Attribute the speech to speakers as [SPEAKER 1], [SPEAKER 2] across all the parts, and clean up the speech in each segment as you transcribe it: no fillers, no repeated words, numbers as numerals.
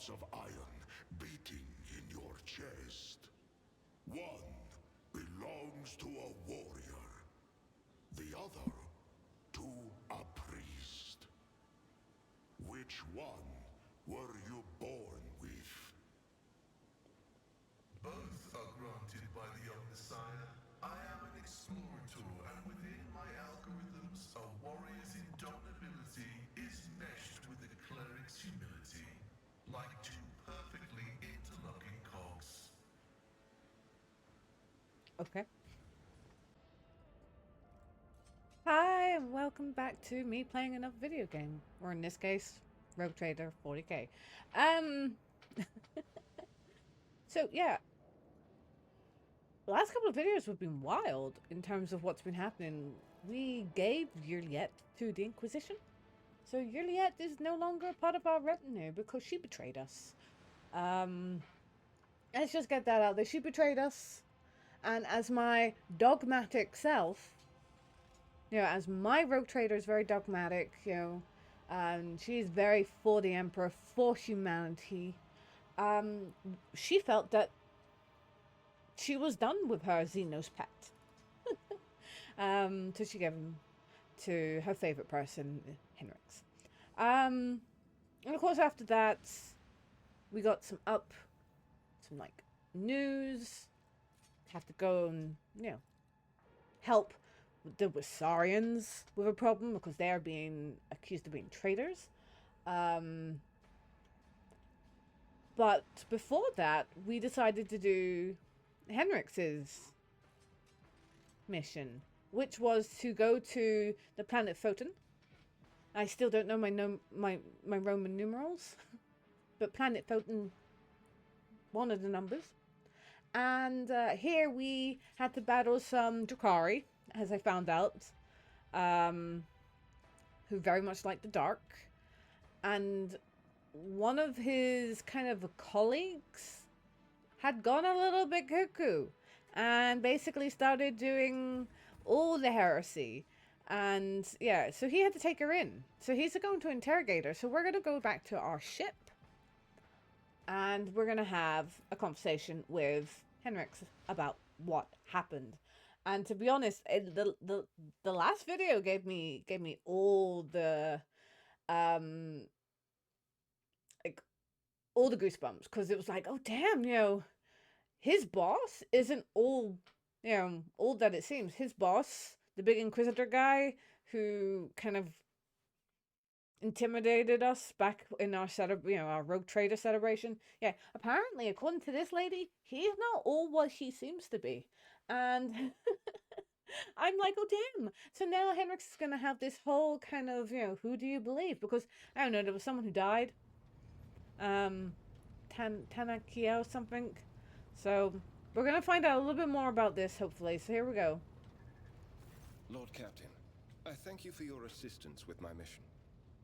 [SPEAKER 1] hearts of iron beating in your chest. One belongs to a warrior, the other to a priest. Which one were you born with?
[SPEAKER 2] Both are granted by the young Messiah. I am an explorer tool, and within my algorithms, a warrior's indomitability is meshed with a cleric's humility, like two perfectly interlocking cogs.
[SPEAKER 3] Okay. Hi, and welcome back to me playing another video game, or in this case, Rogue Trader 40k. So yeah, the last couple of videos have been wild in terms of what's been happening. We gave Juliet to the Inquisition, so Juliet is no longer a part of our retinue because she betrayed us. Let's just get that out there. She betrayed us, and as my dogmatic self, as my rogue trader is very dogmatic, she's very for the Emperor, for humanity. She felt that she was done with her Xenos pet. So she gave him to her favorite person, Henrix. And of course, after that, we got some like news. Have to go and help the Wisarians with a problem because they are being accused of being traitors. But before that, we decided to do Henrix's mission, which was to go to the planet Photon. I still don't know my Roman numerals, but planet Photon, one of the numbers. And here we had to battle some Drakari, as I found out, who very much like the dark. And one of his kind of colleagues had gone a little bit cuckoo and basically started doing all the heresy. And yeah, so he had to take her in. So he's going to interrogate her. So we're going to go back to our ship. And we're going to have a conversation with Henrix about what happened. And to be honest, the last video gave me all the like all the goosebumps, because it was like, oh damn, his boss isn't all all that it seems. His boss, the big Inquisitor guy who kind of intimidated us back in our our Rogue Trader celebration. Yeah, apparently, according to this lady, he's not all what he seems to be. And I'm like, oh damn. So now Henrix is gonna have this whole kind of, who do you believe? Because I don't know, there was someone who died. Tanakia or something. So we're gonna find out a little bit more about this, hopefully. So here we go.
[SPEAKER 4] Lord Captain, I thank you for your assistance with my mission.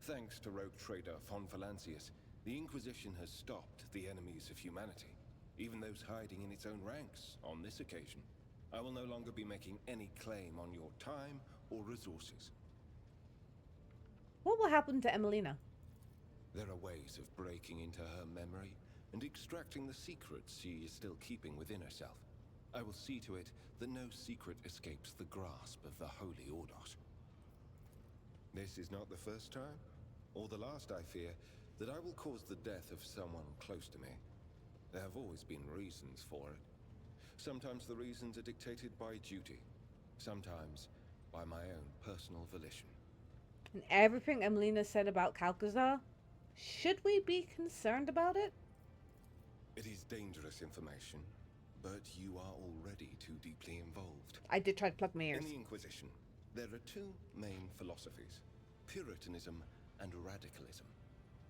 [SPEAKER 4] Thanks to Rogue Trader von Valancius, the Inquisition has stopped the enemies of humanity, even those hiding in its own ranks. On this occasion, I will no longer be making any claim on your time or resources.
[SPEAKER 3] What will happen to Emelina?
[SPEAKER 4] There are ways of breaking into her memory and extracting the secrets she is still keeping within herself. I will see to it that no secret escapes the grasp of the Holy Ordos. This is not the first time, or the last, I fear, that I will cause the death of someone close to me. There have always been reasons for it. Sometimes the reasons are dictated by duty, sometimes by my own personal volition.
[SPEAKER 3] And everything Emelina said about Calcazar, should we be concerned about it?
[SPEAKER 4] It is dangerous information, but you are already too deeply involved.
[SPEAKER 3] I did try to plug my ears.
[SPEAKER 4] In the Inquisition, there are two main philosophies: Puritanism and radicalism.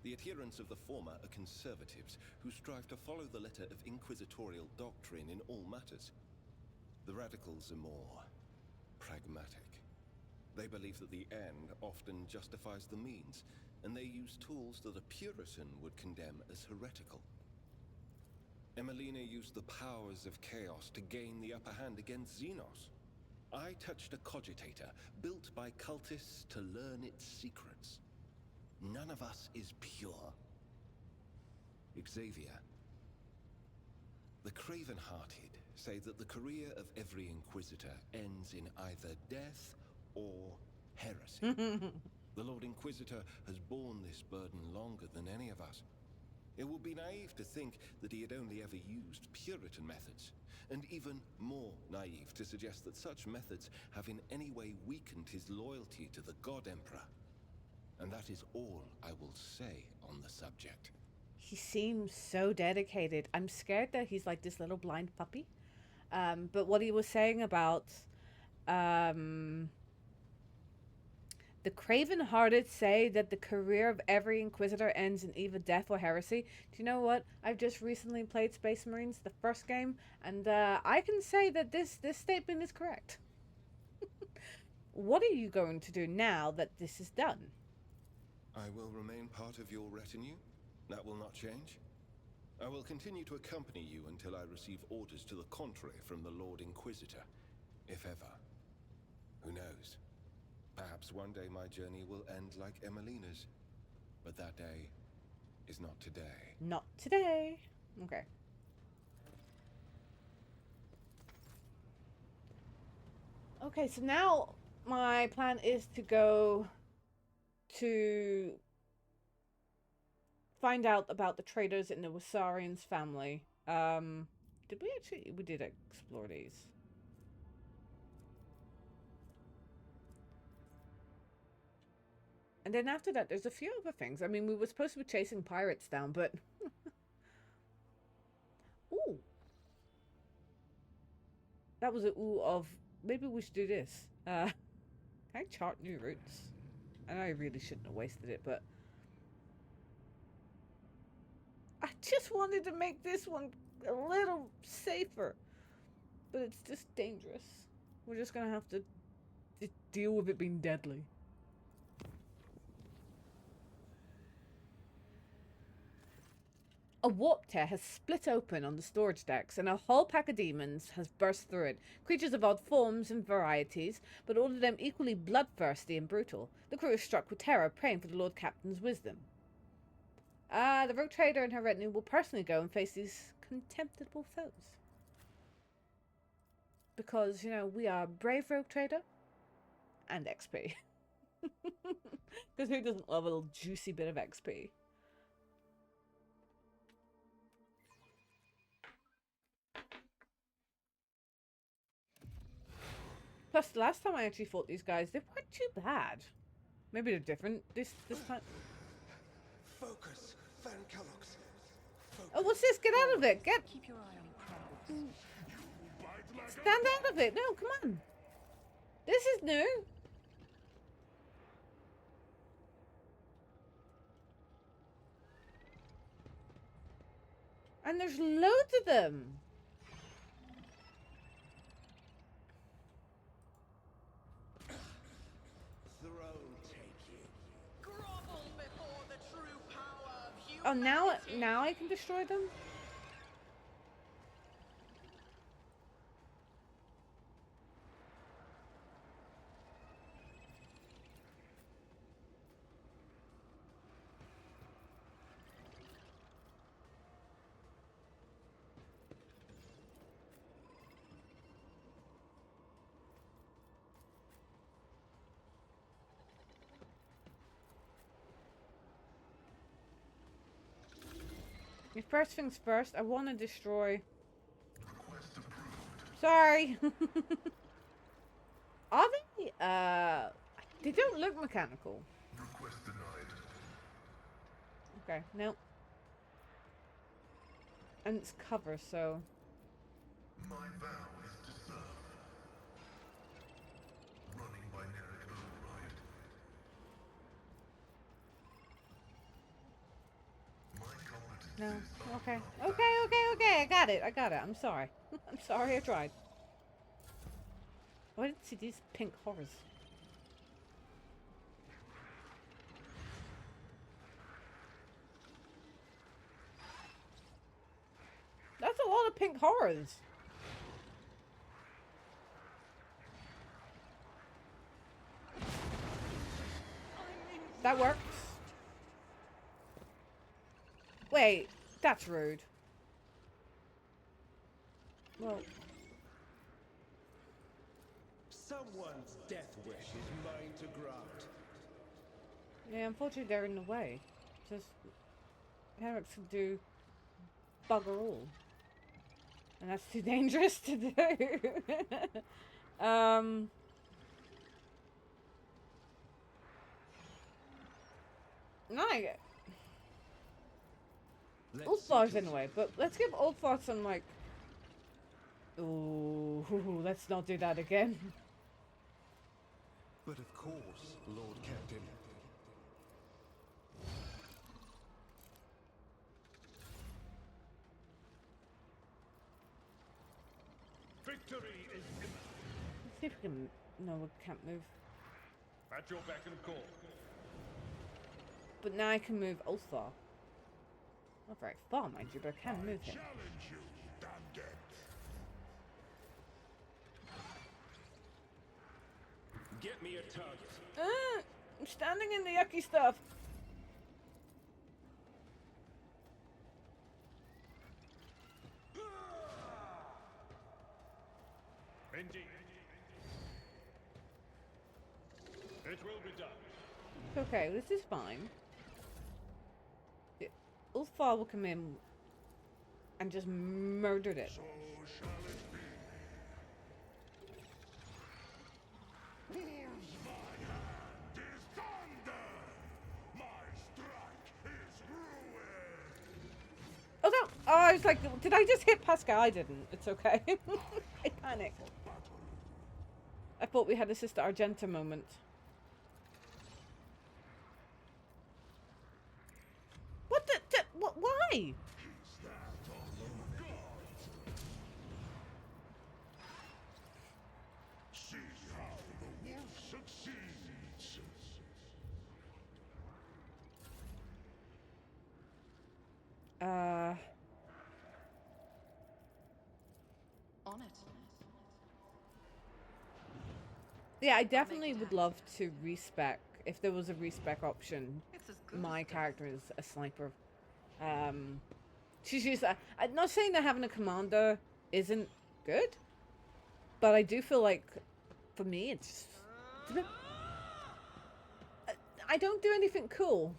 [SPEAKER 4] The adherents of the former are conservatives who strive to follow the letter of inquisitorial doctrine in all matters. The radicals are more pragmatic. They believe that the end often justifies the means, and they use tools that a Puritan would condemn as heretical. Emelina used the powers of chaos to gain the upper hand against Xenos. I touched a cogitator built by cultists to learn its secrets. None of us is pure. Xavier. The craven-hearted say that the career of every Inquisitor ends in either death or heresy. The Lord Inquisitor has borne this burden longer than any of us. It would be naive to think that he had only ever used Puritan methods, and even more naive to suggest that such methods have in any way weakened his loyalty to the God Emperor. And that is all I will say on the subject.
[SPEAKER 3] He seems so dedicated. I'm scared that he's like this little blind puppy. But what he was saying about the craven-hearted say that the career of every Inquisitor ends in either death or heresy. Do you know what? I've just recently played Space Marines, the first game, and I can say that this statement is correct. What are you going to do now that this is done?
[SPEAKER 4] I will remain part of your retinue. That will not change. I will continue to accompany you until I receive orders to the contrary from the Lord Inquisitor, if ever. Who knows? Perhaps one day my journey will end like Emelina's, but that day is not today.
[SPEAKER 3] Not today. Okay. Okay, so now my plan is to go to find out about the traders in the Wasarian's family. Did we actually... We did explore these. And then after that, there's a few other things. I mean, we were supposed to be chasing pirates down, but... Ooh. That was a ooh of... Maybe we should do this. Can I chart new routes? I know I really shouldn't have wasted it, but... I just wanted to make this one a little safer. But it's just dangerous. We're just gonna have to deal with it being deadly. A warp tear has split open on the storage decks, and a whole pack of demons has burst through it. Creatures of odd forms and varieties, but all of them equally bloodthirsty and brutal. The crew is struck with terror, praying for the Lord Captain's wisdom. The rogue trader and her retinue will personally go and face these contemptible foes. Because, you know, we are brave rogue trader and XP. Because who doesn't love a little juicy bit of XP? Plus, the last time I actually fought these guys, they weren't too bad. Maybe they're different this time.
[SPEAKER 4] Focus, Van Kellogg's.
[SPEAKER 3] Oh, what's this? Get out of it!
[SPEAKER 5] Keep your eye on crowds.
[SPEAKER 3] Stand out of it! No, come on! This is new! And there's loads of them! Oh, now I can destroy them? First things first, I want to destroy...
[SPEAKER 2] Request approved.
[SPEAKER 3] Sorry! Are they, they don't look mechanical.
[SPEAKER 2] Request denied.
[SPEAKER 3] Okay, no. And it's cover, so...
[SPEAKER 2] My vow is to serve. Running by Nerrick override. My competencies
[SPEAKER 3] No.
[SPEAKER 2] are
[SPEAKER 3] Okay.
[SPEAKER 2] not
[SPEAKER 3] Okay. I got it. I'm sorry. I'm sorry I tried. Why did I see these pink horrors? That's a lot of pink horrors. That works. Wait, That's rude. Well,
[SPEAKER 6] Someone's death wish is mine to grant.
[SPEAKER 3] yeah, unfortunately they're in the way. Just Henrik's can do bugger all. And that's too dangerous to do. Right. Ulfar's in the way, but let's give Ulfar some, like... Ooh, let's not do that again.
[SPEAKER 4] But of course, Lord Captain.
[SPEAKER 7] Victory is imminent.
[SPEAKER 3] Let's see if we can... No, we can't move.
[SPEAKER 7] At your beck and call.
[SPEAKER 3] But now I can move Ulfar. Not very far, mind you, but I can move him.
[SPEAKER 1] Challenge you, Danget.
[SPEAKER 6] Get me a target.
[SPEAKER 3] I'm standing in the yucky stuff.
[SPEAKER 7] Indeed. It will be done.
[SPEAKER 3] Okay, this is fine. Ulfar will come in and just murdered it.
[SPEAKER 1] So shall it be. Wolves my hand is thunder. My strike is ruin.
[SPEAKER 3] Oh no! Oh, I was like, did I just hit Pascal? I didn't. It's okay. I panicked. I thought we had a Sister Argenta moment. What the? What? Why?
[SPEAKER 1] Is that all you got? See how the wolf succeeds.
[SPEAKER 5] On it.
[SPEAKER 3] Yeah, I definitely would love to respec, if there was a respec option.
[SPEAKER 5] It's as good
[SPEAKER 3] My
[SPEAKER 5] as death.
[SPEAKER 3] character is a sniper. She's used. I'm not saying that having a commander isn't good, but I do feel like, for me, it's a bit, I don't do anything cool.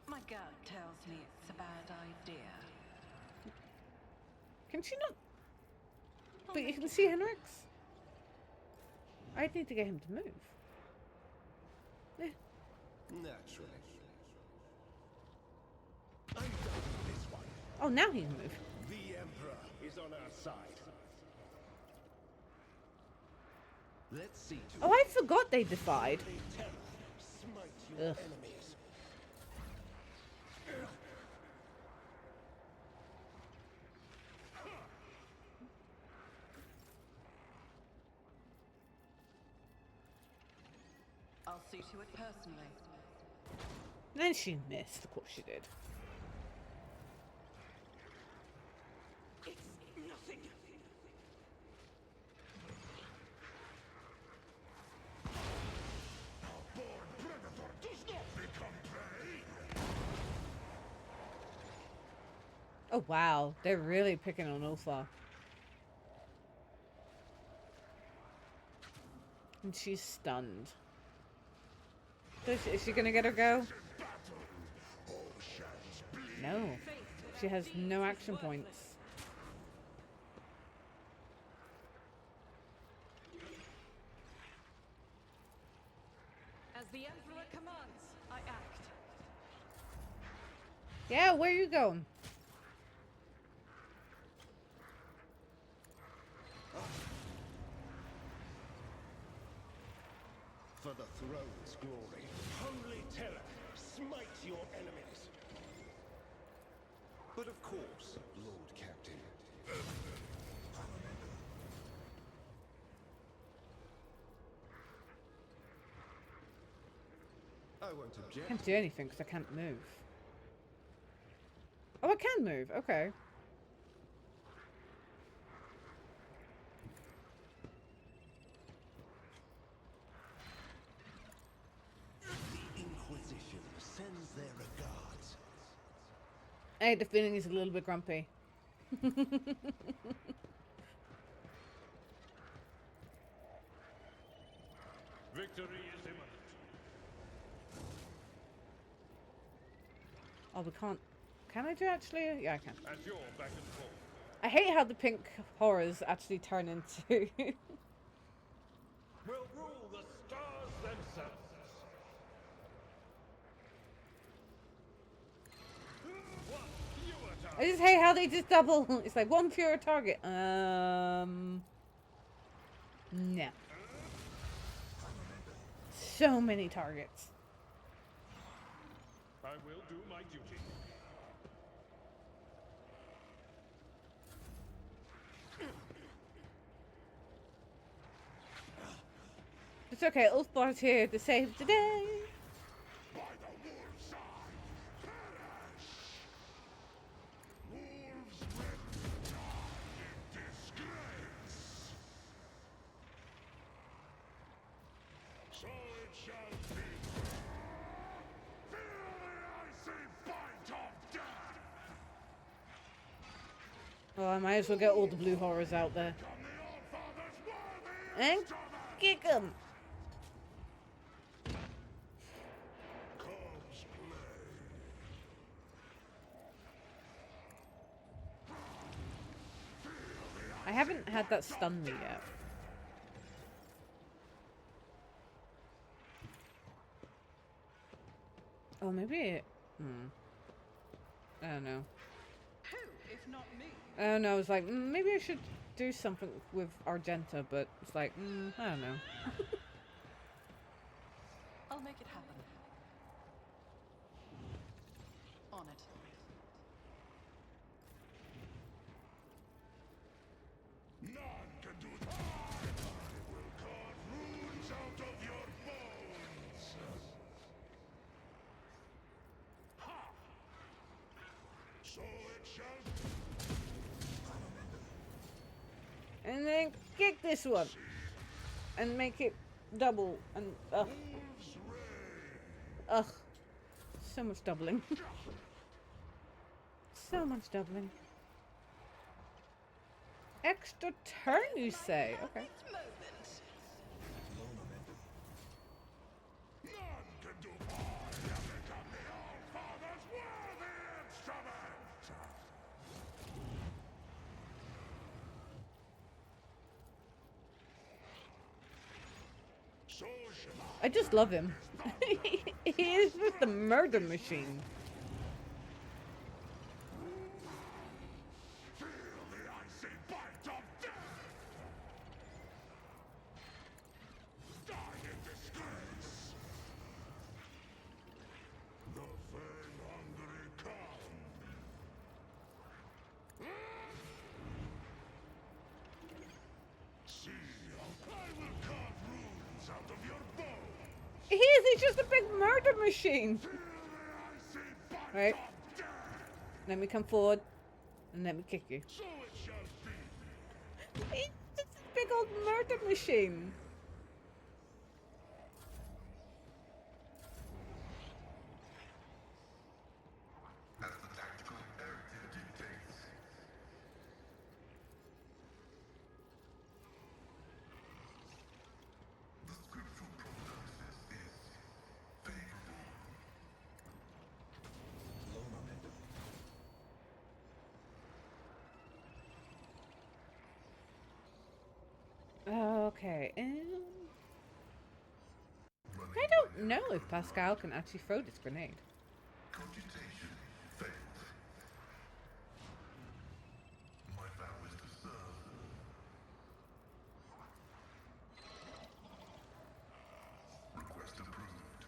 [SPEAKER 5] My gut tells me it's a bad idea.
[SPEAKER 3] Can she not? But you can see Henrik's. I need to get him to move. Yeah.
[SPEAKER 4] Naturally.
[SPEAKER 6] I'm done with this one.
[SPEAKER 3] Oh, now he can move.
[SPEAKER 6] The Emperor is on our side. Let's see to
[SPEAKER 3] Oh, I forgot they defied.
[SPEAKER 6] holy terror smite your
[SPEAKER 3] Ugh.
[SPEAKER 6] enemies.
[SPEAKER 5] I'll see to it personally.
[SPEAKER 3] Then she missed. Of course she did.
[SPEAKER 6] It's nothing.
[SPEAKER 1] Born predator does not become prey.
[SPEAKER 3] Oh wow, they're really picking on Ulfa. And she's stunned. Is she gonna get her go? No. She has no action points.
[SPEAKER 5] As the Emperor commands, I act.
[SPEAKER 3] Yeah, where are you going?
[SPEAKER 6] For the throne's glory, holy terror, smite your enemies.
[SPEAKER 4] But of course, Lord Captain. I won't
[SPEAKER 3] I
[SPEAKER 4] object.
[SPEAKER 3] can't do anything because I can't move. Oh, I can move. Okay.
[SPEAKER 6] The Inquisition
[SPEAKER 3] I had the feeling he's a little bit grumpy.
[SPEAKER 7] Victory is imminent.
[SPEAKER 3] Oh, we can't. Can I do actually? Yeah, I can.
[SPEAKER 7] At your beck and call.
[SPEAKER 3] I hate how the pink horrors actually turn into.
[SPEAKER 7] Will rule the stars themselves. One fewer
[SPEAKER 3] I
[SPEAKER 7] target.
[SPEAKER 3] just hate how they just double. It's like one fewer target. No. So many targets.
[SPEAKER 7] I will do my duty.
[SPEAKER 3] It's okay. Ulfbar's here to save the day.
[SPEAKER 1] By the wolf's eye, perish! Wolves will die in disgrace. So it shall be. Feel the icy bite of death!
[SPEAKER 3] Oh, I might as well get all the blue horrors out there.
[SPEAKER 1] Come the Allfather's worthy
[SPEAKER 3] And
[SPEAKER 1] instrument!
[SPEAKER 3] kick 'em.
[SPEAKER 1] Comes play.
[SPEAKER 3] I haven't had that stun me yet. Oh, maybe it... I don't know.
[SPEAKER 5] Who, if not me?
[SPEAKER 3] I don't know. It's like, maybe I should do something with Argenta, but it's like, I don't know.
[SPEAKER 5] I'll make it happen. On it.
[SPEAKER 1] None can do it. I will carve runes out of your bones. Ha! So it shall be.
[SPEAKER 3] And then kick this one. And make it double. And, ugh.
[SPEAKER 1] Wolves reign.
[SPEAKER 3] Ugh. So much doubling. So much doubling. Extra turn, you say? Okay.
[SPEAKER 5] This moment.
[SPEAKER 1] None can do. I have become the Allfather's worthy instrument. So shall
[SPEAKER 3] I just love him. He is just a murder machine.
[SPEAKER 1] feel the icy bite of death. Die in disgrace. The fang-hungry come. See, I will carve runes out of your bone.
[SPEAKER 3] He is, he's just a big murder machine.
[SPEAKER 1] Feel the icy bite
[SPEAKER 3] Right.
[SPEAKER 1] of death.
[SPEAKER 3] Let me come forward and let me kick you.
[SPEAKER 1] So it shall be.
[SPEAKER 3] He's just a big old murder machine.
[SPEAKER 2] As the tactical imperative dictates. The scriptural prognosis is favorable. Low momentum.
[SPEAKER 3] Okay, I don't know if Pascal can actually throw this grenade.
[SPEAKER 2] Cogitation failed. My vow is to serve. Request approved.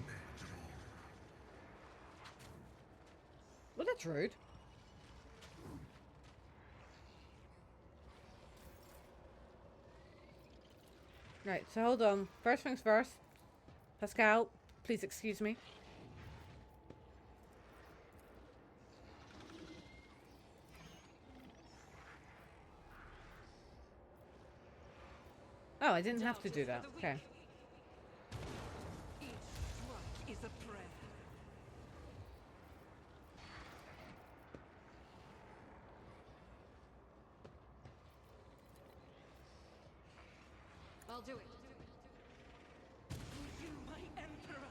[SPEAKER 2] Manageable.
[SPEAKER 3] Well, that's rude. Right, so hold on. First things first. Pascal, please excuse me. Oh, I didn't have to do that. Okay.
[SPEAKER 5] Each strike is a prayer. I'll do it. You, my emperor.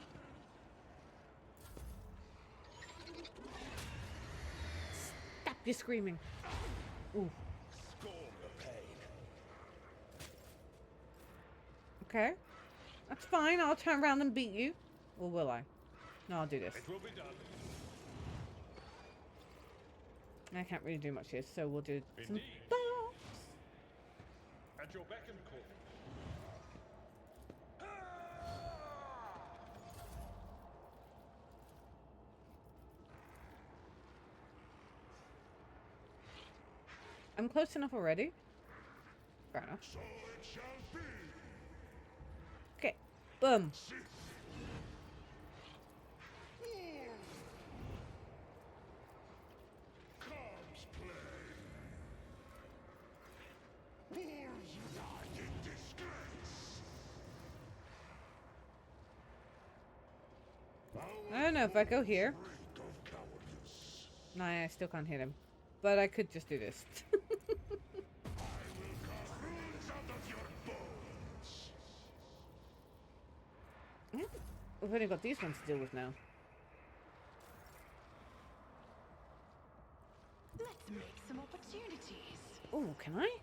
[SPEAKER 3] Stop your screaming. Ooh.
[SPEAKER 6] Scorn the pain.
[SPEAKER 3] Okay. That's fine. I'll turn around and beat you. Or will I? No, I'll do this.
[SPEAKER 7] It will be done.
[SPEAKER 3] I can't really do much here, so we'll do some
[SPEAKER 7] Indeed.
[SPEAKER 3] thoughts.
[SPEAKER 7] At your beck and call.
[SPEAKER 3] I'm close enough already. Fair enough.
[SPEAKER 1] So it shall be.
[SPEAKER 3] Okay. Boom.
[SPEAKER 1] Sith. Comes play. Wolves lie in disgrace.
[SPEAKER 3] I don't know if I go here.
[SPEAKER 1] Reek of cowardice.
[SPEAKER 3] Nah, I still can't hit him. But I could just do this.
[SPEAKER 1] I will carve runes out of your bones.
[SPEAKER 3] We've only got these ones to deal with now.
[SPEAKER 5] Let's make some opportunities.
[SPEAKER 3] Oh, can I?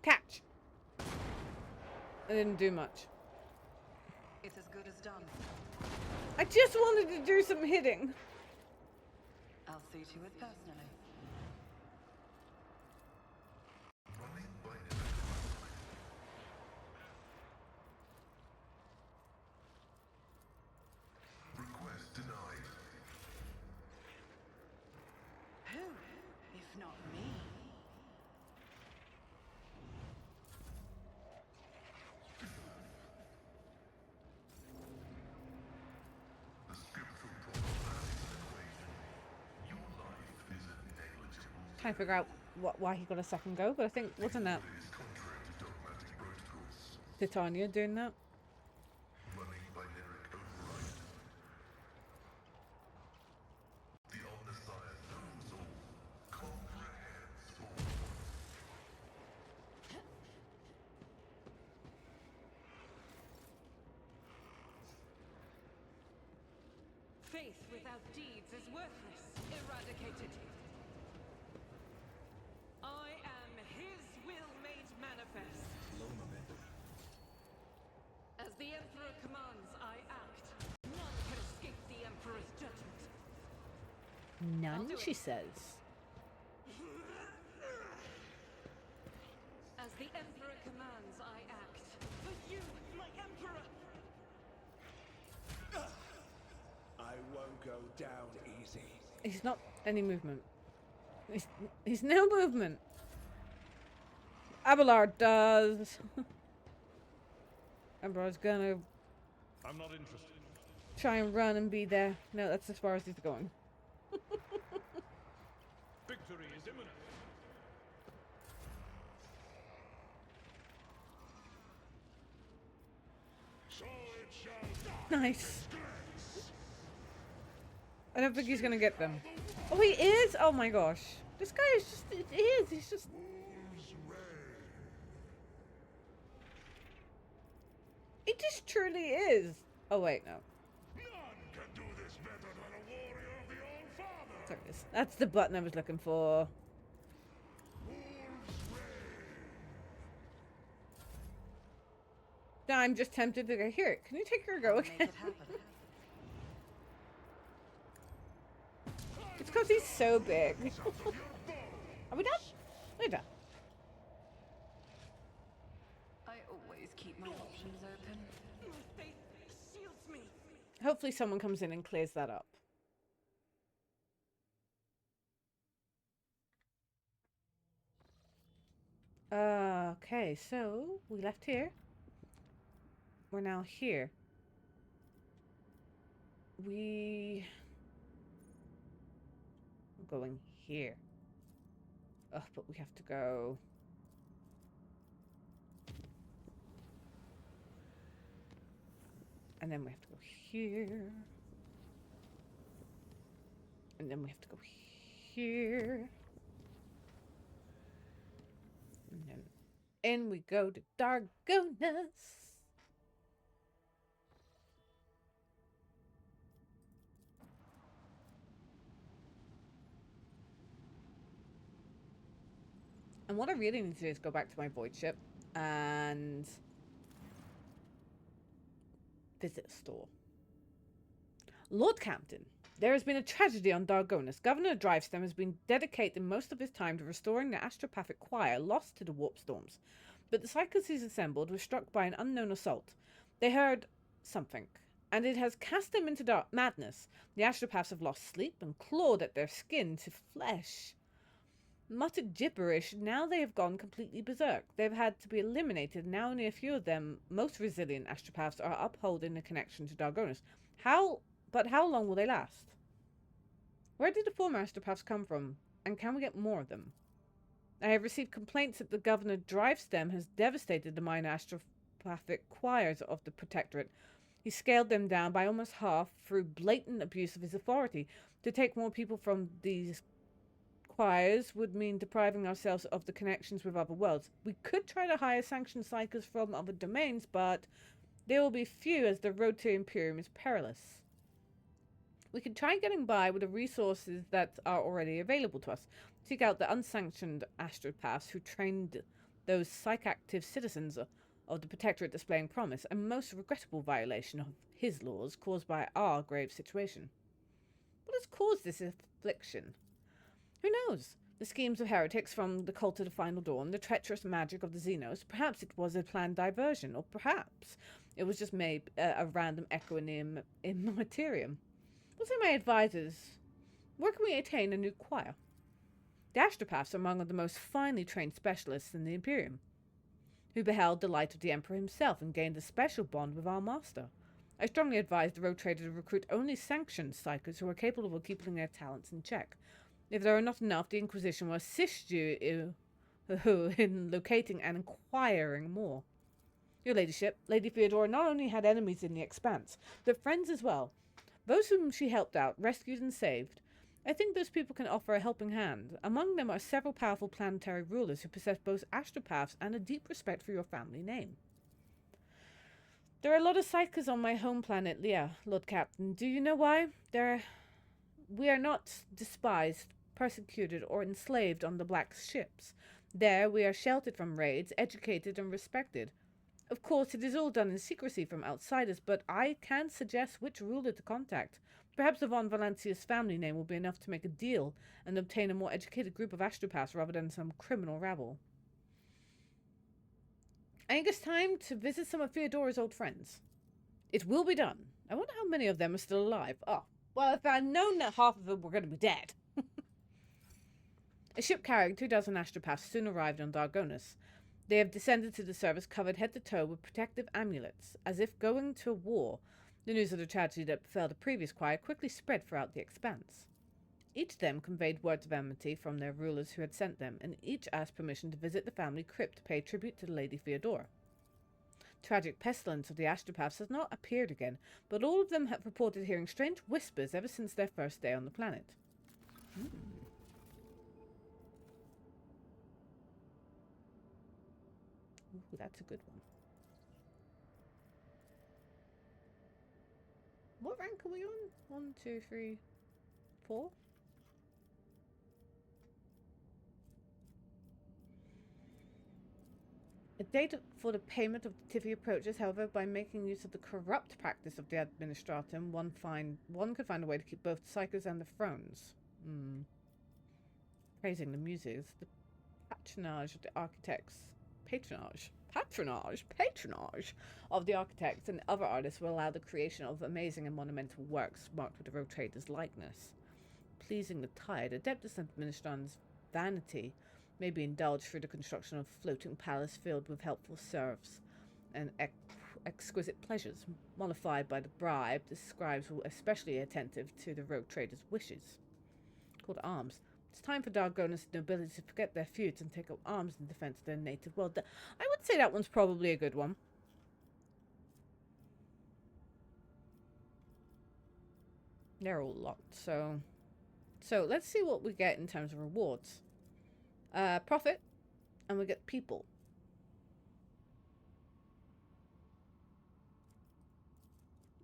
[SPEAKER 3] Catch! I didn't do much.
[SPEAKER 5] It's as good as done.
[SPEAKER 3] I just wanted to do some hitting.
[SPEAKER 5] I'll see to it personally.
[SPEAKER 2] Running by never. Request denied.
[SPEAKER 5] Who, if not me?
[SPEAKER 2] The scriptural problem is an equation. Your life is a negligible.
[SPEAKER 3] Trying to figure out why he got a second go, but I think, wasn't that
[SPEAKER 2] It is contrary to dogmatic protocols.
[SPEAKER 3] Titania doing that?
[SPEAKER 2] Running by lyric override. The Omnissiah knows all, comprehends all.
[SPEAKER 5] Faith without deeds is worthless. Eradicated. I am his will made manifest. As the Emperor commands, I act. None can escape the Emperor's judgment.
[SPEAKER 3] None,
[SPEAKER 5] do
[SPEAKER 3] she
[SPEAKER 5] it.
[SPEAKER 3] says.
[SPEAKER 5] As the Emperor commands, I act. For you, my Emperor!
[SPEAKER 6] I won't go down easy.
[SPEAKER 3] He's not any movement. He's no movement. Abelard does. Abelard's gonna
[SPEAKER 7] I'm not interested.
[SPEAKER 3] try and run and be there. No, that's as far as he's going.
[SPEAKER 7] Victory is imminent.
[SPEAKER 1] So it shall die.
[SPEAKER 3] Nice. I don't think he's gonna get them. Oh, he is? Oh my gosh. This guy is just, it is. He's just,
[SPEAKER 1] Wolves reign.
[SPEAKER 3] he just truly is. Oh wait, no.
[SPEAKER 1] None can do this better than a warrior of the All-Father.
[SPEAKER 3] There it is. That's the button I was looking for.
[SPEAKER 1] Wolves reign.
[SPEAKER 3] No, I'm just tempted to go, here, can you take your go
[SPEAKER 5] Make
[SPEAKER 3] again?
[SPEAKER 5] it happen.
[SPEAKER 3] It's because he's so big. Are we done? We're done.
[SPEAKER 5] I always keep my options open. My faith shields me.
[SPEAKER 3] Hopefully someone comes in and clears that up. Okay, so we left here. We're now here. We're going here. Ugh, but we have to go. And then we have to go here. And then we have to go here. And then in we go to Dargonus. And what I really need to do is go back to my void ship and visit a store. Lord Captain, there has been a tragedy on Dargonus. Governor Drivestem has been dedicating most of his time to restoring the astropathic choir lost to the warp storms. But the cycles he's assembled were struck by an unknown assault. They heard something, and it has cast them into dark madness. The astropaths have lost sleep and clawed at their skin to flesh. Muttered gibberish, now they have gone completely berserk. They've had to be eliminated. Now only a few of them, most resilient astropaths, are upholding the connection to Dargonus. How long will they last? Where did the former astropaths come from? And can we get more of them? I have received complaints that the Governor Drivestem has devastated the minor astropathic choirs of the Protectorate. He scaled them down by almost half through blatant abuse of his authority. To take more people from these choirs would mean depriving ourselves of the connections with other worlds. We could try to hire sanctioned psychers from other domains, but they will be few as the road to Imperium is perilous. We could try getting by with the resources that are already available to us. Seek out the unsanctioned astropaths who trained those psych-active citizens of the Protectorate displaying promise, a most regrettable violation of his laws caused by our grave situation. What has caused this affliction? Who knows? The schemes of heretics from the cult of the Final Dawn, the treacherous magic of the Xenos. Perhaps it was a planned diversion, or perhaps it was just made a random echo in the materium. What say my advisors? Where can we attain a new choir? The astropaths are among the most finely trained specialists in the Imperium, who beheld the light of the Emperor himself and gained a special bond with our master. I strongly advise the road trader to recruit only sanctioned psychers who are capable of keeping their talents in check. If there are not enough, the Inquisition will assist you in locating and acquiring more. Your Ladyship, Lady Theodora not only had enemies in the Expanse, but friends as well. Those whom she helped out, rescued and saved. I think those people can offer a helping hand. Among them are several powerful planetary rulers who possess both astropaths and a deep respect for your family name. There are a lot of psychers on my home planet, Leah, Lord Captain. Do you know why? We are not despised, persecuted, or enslaved on the Black ships. There we are sheltered from raids, educated and respected. Of course, it is all done in secrecy from outsiders, but I can suggest which ruler to contact. Perhaps the von Valancia's family name will be enough to make a deal and obtain a more educated group of astropaths rather than some criminal rabble. I think it's time to visit some of Theodora's old friends. It will be done. I wonder how many of them are still alive. Oh, well, if I'd known that half of them were going to be dead. A ship carrying 2,000 astropaths soon arrived on Dargonus. They have descended to the surface covered head to toe with protective amulets, as if going to war. The news of the tragedy that befell the previous choir quickly spread throughout the expanse. Each of them conveyed words of enmity from their rulers who had sent them, and each asked permission to visit the family crypt to pay tribute to the Lady Theodora. Tragic pestilence of the astropaths has not appeared again, but all of them have reported hearing strange whispers ever since their first day on the planet. Ooh, that's a good one. What rank are we on? 1, 2, 3, 4? A date for the payment of the Tiffy approaches, however, by making use of the corrupt practice of the Administratum, one could find a way to keep both the Psychers and the Thrones. Praising the muses, the patronage of the architects. Patronage of the architects and other artists will allow the creation of amazing and monumental works marked with the road trader's likeness. Pleasing the tide, Adeptus Administran's vanity may be indulged through the construction of a floating palace filled with helpful serfs and exquisite pleasures. Mollified by the bribe, the scribes were especially attentive to the rogue trader's wishes. Called arms. It's time for Dargonis nobility to forget their feuds and take up arms in defense of their native world. I would say that one's probably a good one. They're all locked, so let's see what we get in terms of rewards. Profit, and we get people.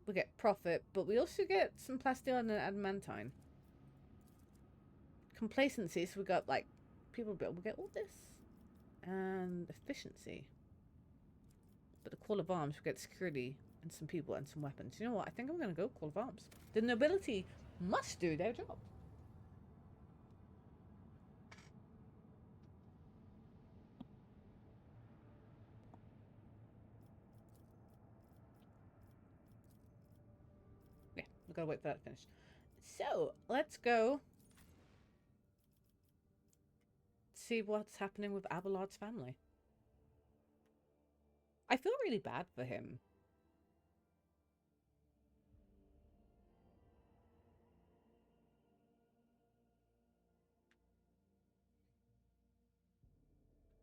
[SPEAKER 3] We get profit, but we also get some plasteel and adamantine. Complacency, so we got like people, but we get all this. And efficiency. But the Call of Arms, we get security and some people and some weapons. You know what? I think I'm going to go Call of Arms. The nobility must do their job. Yeah, we've got to wait for that to finish. So, let's go see what's happening with Abelard's family. I feel really bad for him.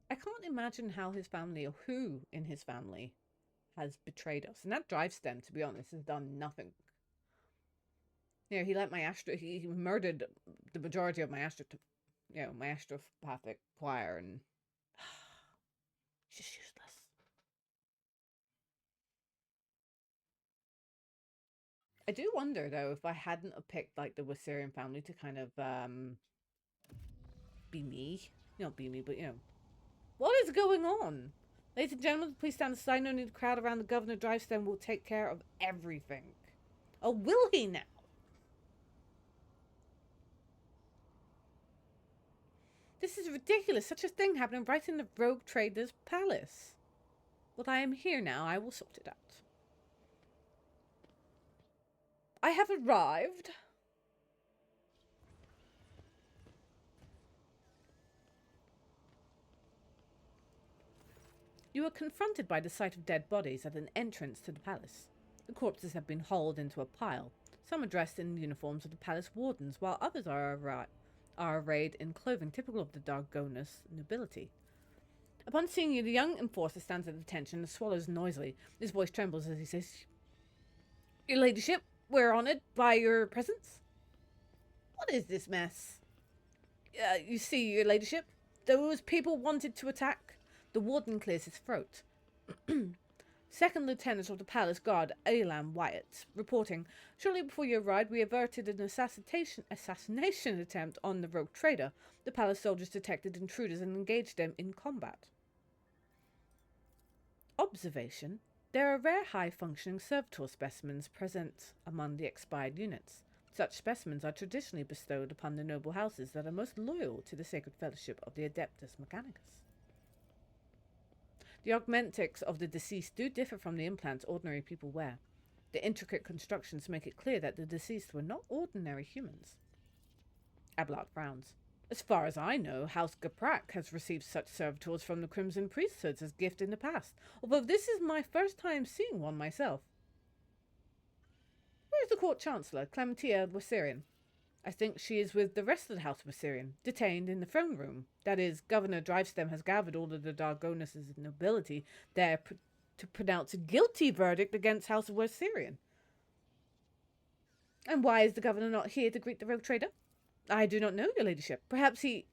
[SPEAKER 3] I can't imagine how his family, or who in his family, has betrayed us. And that drives them, to be honest, has done nothing. You know, he let my he murdered the majority of my my astropathic choir, and he's just useless. I do wonder, though, if I hadn't have picked, like, the Wasserian family to kind of, be me. Not be me, but, you know. What is going on? Ladies and gentlemen, please stand aside. No need to crowd around. The governor drives them. Will take care of everything. Oh, will he now? This is ridiculous. Such a thing happening right in the rogue trader's palace. But I am here now. I will sort it out. I have arrived. You are confronted by the sight of dead bodies at an entrance to the palace. The corpses have been hauled into a pile. Some are dressed in the uniforms of the palace wardens, while others are arrayed in clothing typical of the Dargonis nobility. Upon seeing you, the young enforcer stands at attention and swallows noisily. His voice trembles as he says, "Your ladyship, we're honoured by your presence." What is this mess? You see, your ladyship, those people wanted to attack. The warden clears his throat. Second Lieutenant of the Palace Guard, Elam Wyatt, reporting, shortly before you arrived, we averted an assassination attempt on the rogue trader. The palace soldiers detected intruders and engaged them in combat. Observation. There are rare high-functioning servitor specimens present among the expired units. Such specimens are traditionally bestowed upon the noble houses that are most loyal to the sacred fellowship of the Adeptus Mechanicus. The augmentics of the deceased do differ from the implants ordinary people wear. The intricate constructions make it clear that the deceased were not ordinary humans. Abelard frowns. As far as I know, House Gaprak has received such servitors from the Crimson Priesthoods as gift in the past, although this is my first time seeing one myself. Where is the Court Chancellor, Clementia Wasserian? I think she is with the rest of the House of Wasserian, detained in the throne room. That is, Governor Drivestem has gathered all of the Dargonis' nobility there to pronounce a guilty verdict against House of Wasserian. And why is the governor not here to greet the rogue trader? I do not know, your ladyship. Perhaps he...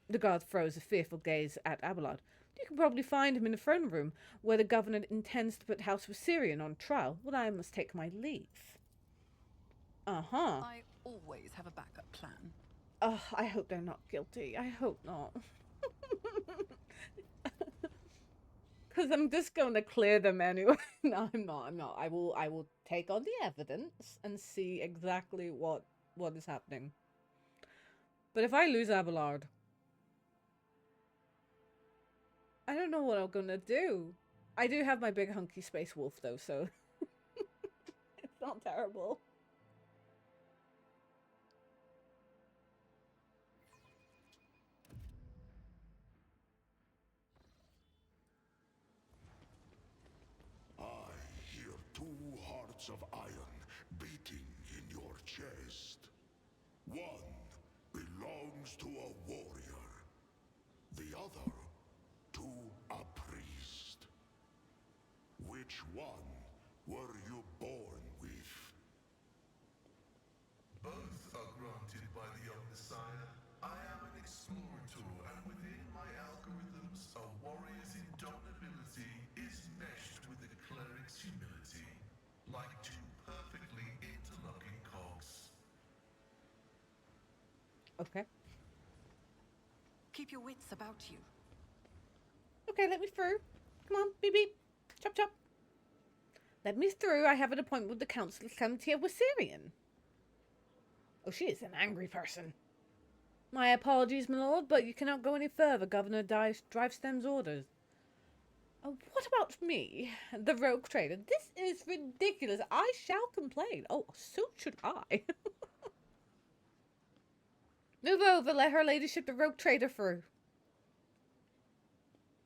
[SPEAKER 3] The guard throws a fearful gaze at Abelard. You can probably find him in the throne room, where the governor intends to put House of Wasserian on trial. Well, I must take my leave. Uh-huh.
[SPEAKER 8] I always have a backup plan.
[SPEAKER 3] Oh, I hope they're not guilty. I hope not. Because I'm just going to clear them anyway. No, I'm not. I will take on the evidence and see exactly what is happening. But if I lose Abelard, I don't know what I'm going to do. I do have my big hunky space wolf, though, so it's not terrible.
[SPEAKER 1] I hear 2 hearts of iron beating in your chest. One belongs to a other to a priest. Which one were you born with?
[SPEAKER 2] Both are granted by the Omnissiah. I am an explorer tool, and within my algorithms, a warrior's indomitability is meshed with a cleric's humility, like two perfectly interlocking cogs.
[SPEAKER 3] Okay.
[SPEAKER 8] Keep your wits about you.
[SPEAKER 3] Okay, let me through. Come on, beep beep. Chop chop. Let me through. I have an appointment with the Council of Clementia Wasserian. Oh, she is an angry person. My apologies, my lord, but you cannot go any further. Governor Drivestem's orders. Oh, what about me, the rogue trader? This is ridiculous. I shall complain. Oh, so should I. Move over. Let her ladyship, the rogue trader, through.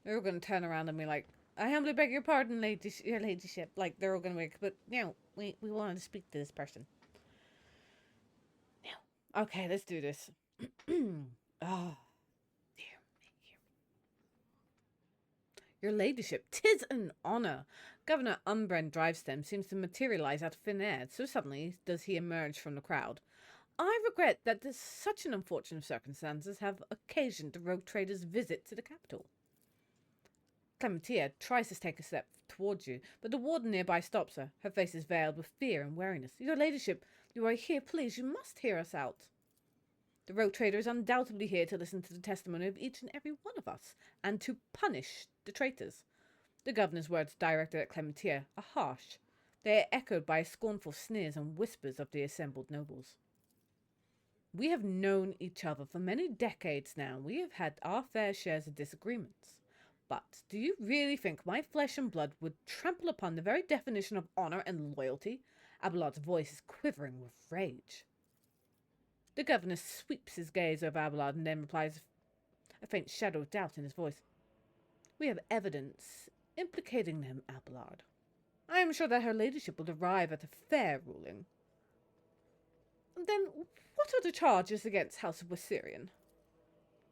[SPEAKER 3] They're all going to turn around and be like, I humbly beg your pardon, your ladyship. Like, they're all going to be like, but, no, we wanted to speak to this person. No. Okay, let's do this. Oh, dear me. Your ladyship, 'tis an honour. Governor Umbren Drivestem seems to materialise out of thin air. So suddenly does he emerge from the crowd. I regret that such an unfortunate circumstances have occasioned the rogue trader's visit to the capital. Clementia tries to take a step towards you, but the warden nearby stops her. Her face is veiled with fear and wariness. Your ladyship, you are here, please, you must hear us out. The rogue trader is undoubtedly here to listen to the testimony of each and every one of us, and to punish the traitors. The governor's words directed at Clementia are harsh. They are echoed by scornful sneers and whispers of the assembled nobles. We have known each other for many decades now. We have had our fair shares of disagreements. But do you really think my flesh and blood would trample upon the very definition of honor and loyalty? Abelard's voice is quivering with rage. The governor sweeps his gaze over Abelard and then replies, a faint shadow of doubt in his voice. We have evidence implicating them, Abelard. I am sure that her ladyship will arrive at a fair ruling. And then, what are the charges against House of Wasserian?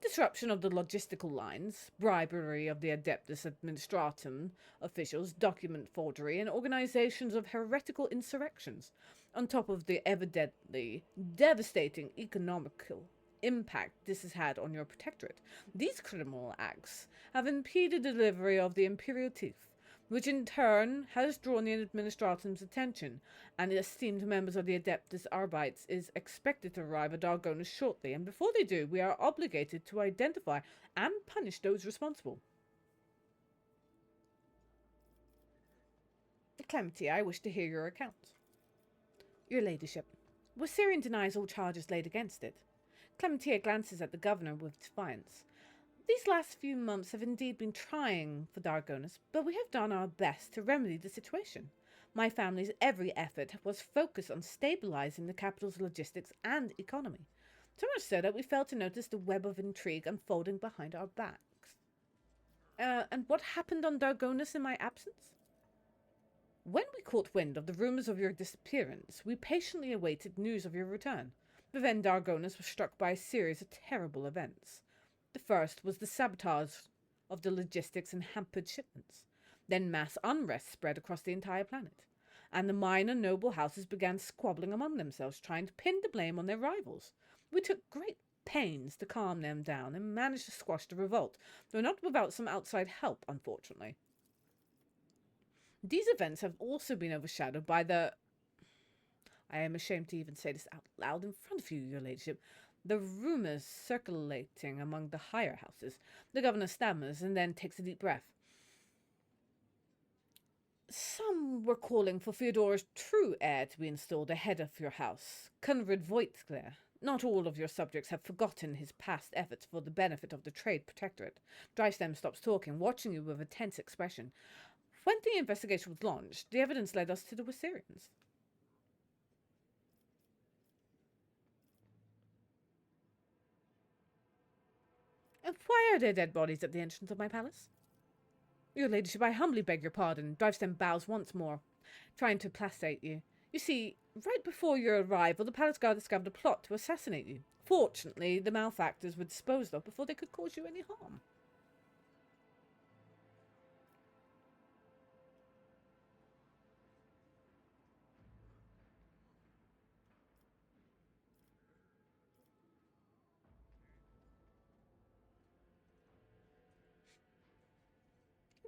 [SPEAKER 3] Disruption of the logistical lines, bribery of the Adeptus Administratum officials, document forgery, and organizations of heretical insurrections, on top of the evidently devastating economical impact this has had on your protectorate. These criminal acts have impeded the delivery of the imperial teeth, which in turn has drawn the Administratum's attention, and the esteemed members of the Adeptus Arbites is expected to arrive at Dargonus shortly, and before they do, we are obligated to identify and punish those responsible. Clementia, I wish to hear your account. Your ladyship, Wasserian denies all charges laid against it. Clementia glances at the governor with defiance. These last few months have indeed been trying for Dargonus, but we have done our best to remedy the situation. My family's every effort was focused on stabilizing the capital's logistics and economy, so much so that we failed to notice the web of intrigue unfolding behind our backs. And what happened on Dargonus in my absence? When we caught wind of the rumors of your disappearance, we patiently awaited news of your return, but then Dargonus was struck by a series of terrible events. The first was the sabotage of the logistics and hampered shipments. Then mass unrest spread across the entire planet, and the minor noble houses began squabbling among themselves, trying to pin the blame on their rivals. We took great pains to calm them down and managed to squash the revolt, though not without some outside help, unfortunately. These events have also been overshadowed by the... I am ashamed to even say this out loud in front of you, your ladyship. The rumors circulating among the higher houses. The governor stammers and then takes a deep breath. Some were calling for Theodora's true heir to be installed ahead of your house, Conrad Voigtler. Not all of your subjects have forgotten his past efforts for the benefit of the trade protectorate. Drivestem stops talking, watching you with a tense expression. When the investigation was launched, the evidence led us to the Wasserians. And why are there dead bodies at the entrance of my palace? Your ladyship, I humbly beg your pardon. Drivestem bows once more, trying to placate you. You see, right before your arrival, the palace guard discovered a plot to assassinate you. Fortunately, the malefactors were disposed of before they could cause you any harm.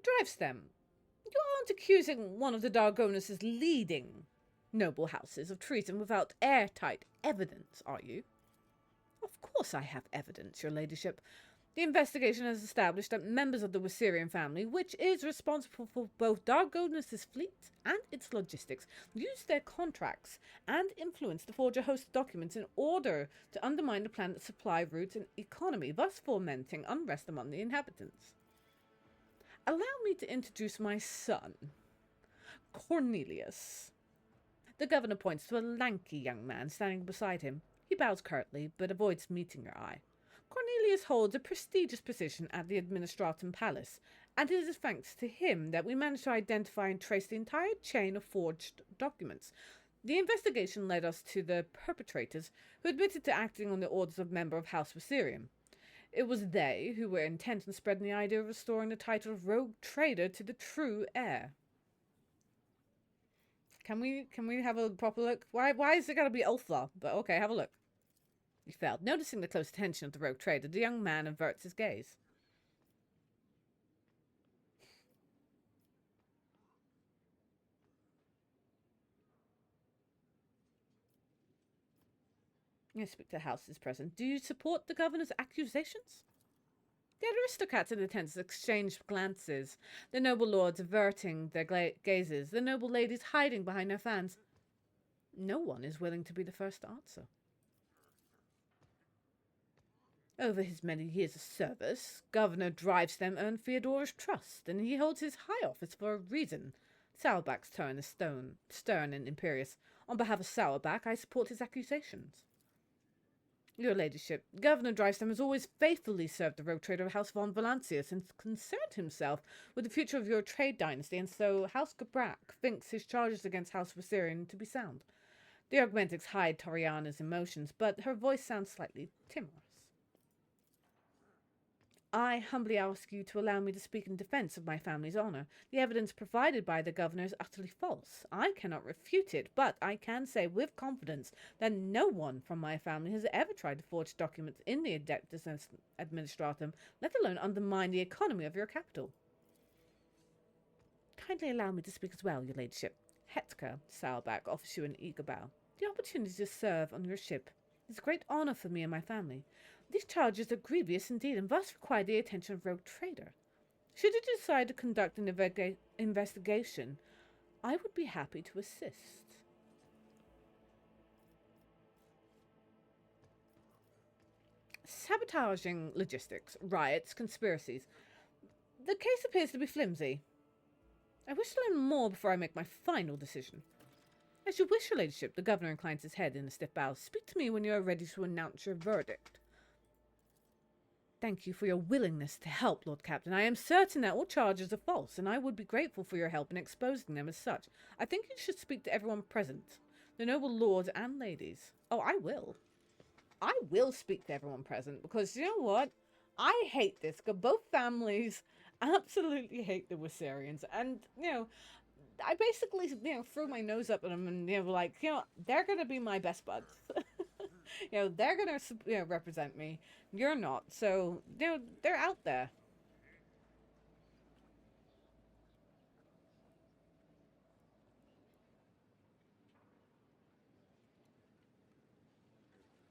[SPEAKER 3] drives them? You aren't accusing one of the Dargonus' leading noble houses of treason without airtight evidence, are you? Of course I have evidence, your ladyship. The investigation has established that members of the Wiserian family, which is responsible for both Dargonus' fleet and its logistics, used their contracts and influence to forge a host of documents in order to undermine the planet's supply routes and economy, thus fomenting unrest among the inhabitants. Allow me to introduce my son, Cornelius. The governor points to a lanky young man standing beside him. He bows curtly, but avoids meeting your eye. Cornelius holds a prestigious position at the Administratum Palace, and it is thanks to him that we managed to identify and trace the entire chain of forged documents. The investigation led us to the perpetrators, who admitted to acting on the orders of a member of House Viserion. It was they who were intent on spreading the idea of restoring the title of rogue trader to the true heir. Can we have a proper look? Why is it gotta be Ulfla? But okay, have a look. He failed. Noticing the close attention of the rogue trader, the young man averts his gaze. I speak to the houses present. Do you support the governor's accusations? The aristocrats in attendance exchanged glances, the noble lords averting their gazes, the noble ladies hiding behind their fans. No one is willing to be the first to answer. Over his many years of service, Governor Drivestem earned Theodora's trust, and he holds his high office for a reason. Sourback's tone is stern and imperious. On behalf of Sourback, I support his accusations. Your ladyship, Governor Drivestem has always faithfully served the rogue trader of House von Valancius and concerned himself with the future of your trade dynasty, and so House Gabrak thinks his charges against House Viserion to be sound. The Augmentics hide Toriana's emotions, but her voice sounds slightly timorous. I humbly ask you to allow me to speak in defense of my family's honor. The evidence provided by the governor is utterly false. I cannot refute it, but I can say with confidence that no one from my family has ever tried to forge documents in the Adeptus Administratum, let alone undermine the economy of your capital. Kindly allow me to speak as well, your ladyship. Hetka, Sourback offers you an eager bow. The opportunity to serve on your ship is a great honor for me and my family. These charges are grievous indeed, and thus require the attention of rogue trader. Should you decide to conduct an investigation, I would be happy to assist. Sabotaging logistics, riots, conspiracies. The case appears to be flimsy. I wish to learn more before I make my final decision. As you wish, your ladyship, the governor inclines his head in a stiff bow. Speak to me when you are ready to announce your verdict. Thank you for your willingness to help, Lord Captain. I am certain that all charges are false, and I would be grateful for your help in exposing them as such. I think you should speak to everyone present, the noble lords and ladies. Oh, I will. I will speak to everyone present, because you know what? I hate this, because both families absolutely hate the Wiserians, and, you know, I basically, threw my nose up at them and, like, they're going to be my best buds. They're going to, represent me. You're not. So, they're out there.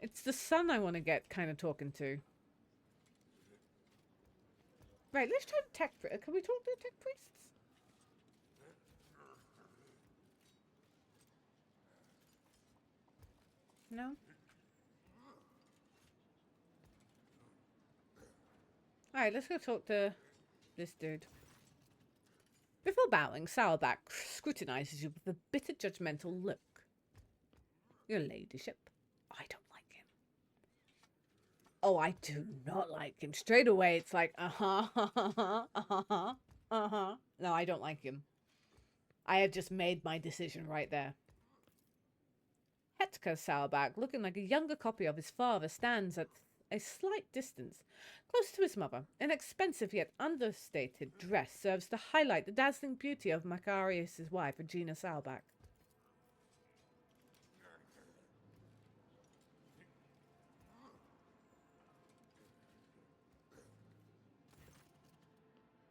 [SPEAKER 3] It's the son I want to get kind of talking to. Right, let's try the tech priest. Can we talk to the tech priests? No? Alright, let's go talk to this dude. Before bowing, Sourback scrutinizes you with a bitter, judgmental look. Your ladyship, I don't like him. Oh, I do not like him. Straight away, it's like, uh-huh. No, I don't like him. I have just made my decision right there. Hetka Sourback, looking like a younger copy of his father, stands at a slight distance, close to his mother. An expensive yet understated dress serves to highlight the dazzling beauty of Macarius' wife, Regina Sourback.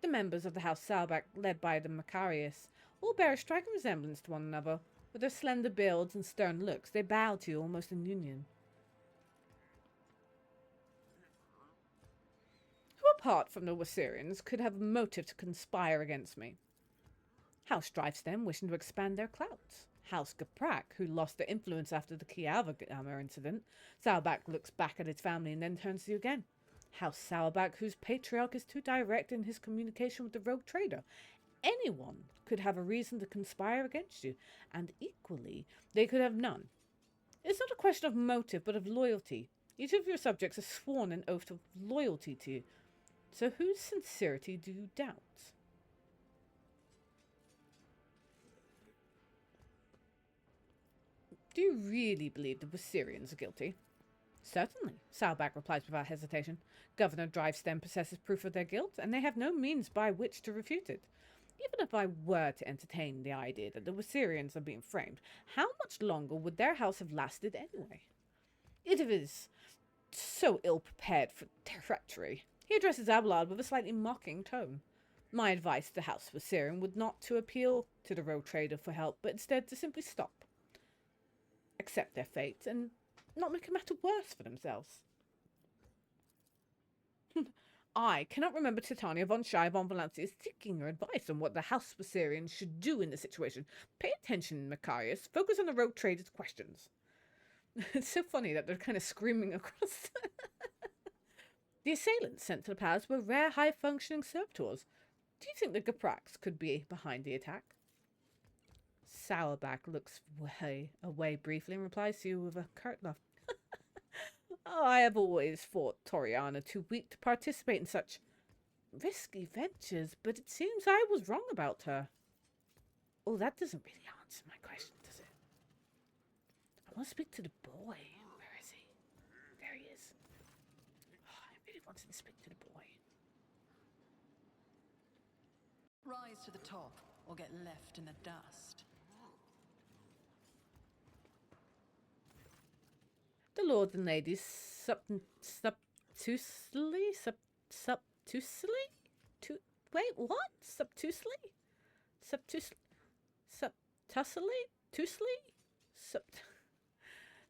[SPEAKER 3] The members of the House Salbach, led by the Macarius, all bear a striking resemblance to one another. With their slender builds and stern looks, they bow to you almost in union. Who apart from the Wasirians could have a motive to conspire against me? House Drivestem, wishing to expand their clout. House Gaprak, who lost their influence after the Kiava incident. Salbach looks back at his family and then turns to you again. House Salbach, whose patriarch is too direct in his communication with the rogue trader. Anyone could have a reason to conspire against you, and equally, they could have none. It's not a question of motive, but of loyalty. Each of your subjects has sworn an oath of loyalty to you. So whose sincerity do you doubt? Do you really believe the Wasirians are guilty? Certainly, Salbach replies without hesitation. Governor Drivestem possesses proof of their guilt, and they have no means by which to refute it. Even if I were to entertain the idea that the Wasirians are being framed, how much longer would their house have lasted anyway? It is so ill-prepared for treachery. He addresses Abelard with a slightly mocking tone. My advice to the House Wasirian would not to appeal to the rogue trader for help, but instead to simply stop. Accept their fate, and not make a matter worse for themselves. I cannot remember Titania von Schei von Valencia seeking your advice on what the House Wasirian should do in this situation. Pay attention, Macarius. Focus on the rogue trader's questions. It's so funny that they're kind of screaming across. The assailants sent to the palace were rare, high-functioning servitors. Do you think the Gapraks could be behind the attack? Salbach looks away briefly and replies to you with a curt laugh. Oh, I have always thought Toriana too weak to participate in such risky ventures, but it seems I was wrong about her. Oh, that doesn't really answer my question, does it? I want to speak to the boy. Where is he? There he is. Oh, I really wanted to speak to the boy.
[SPEAKER 8] Rise to the top, or get left in the dust.
[SPEAKER 3] The lords and ladies wait, what?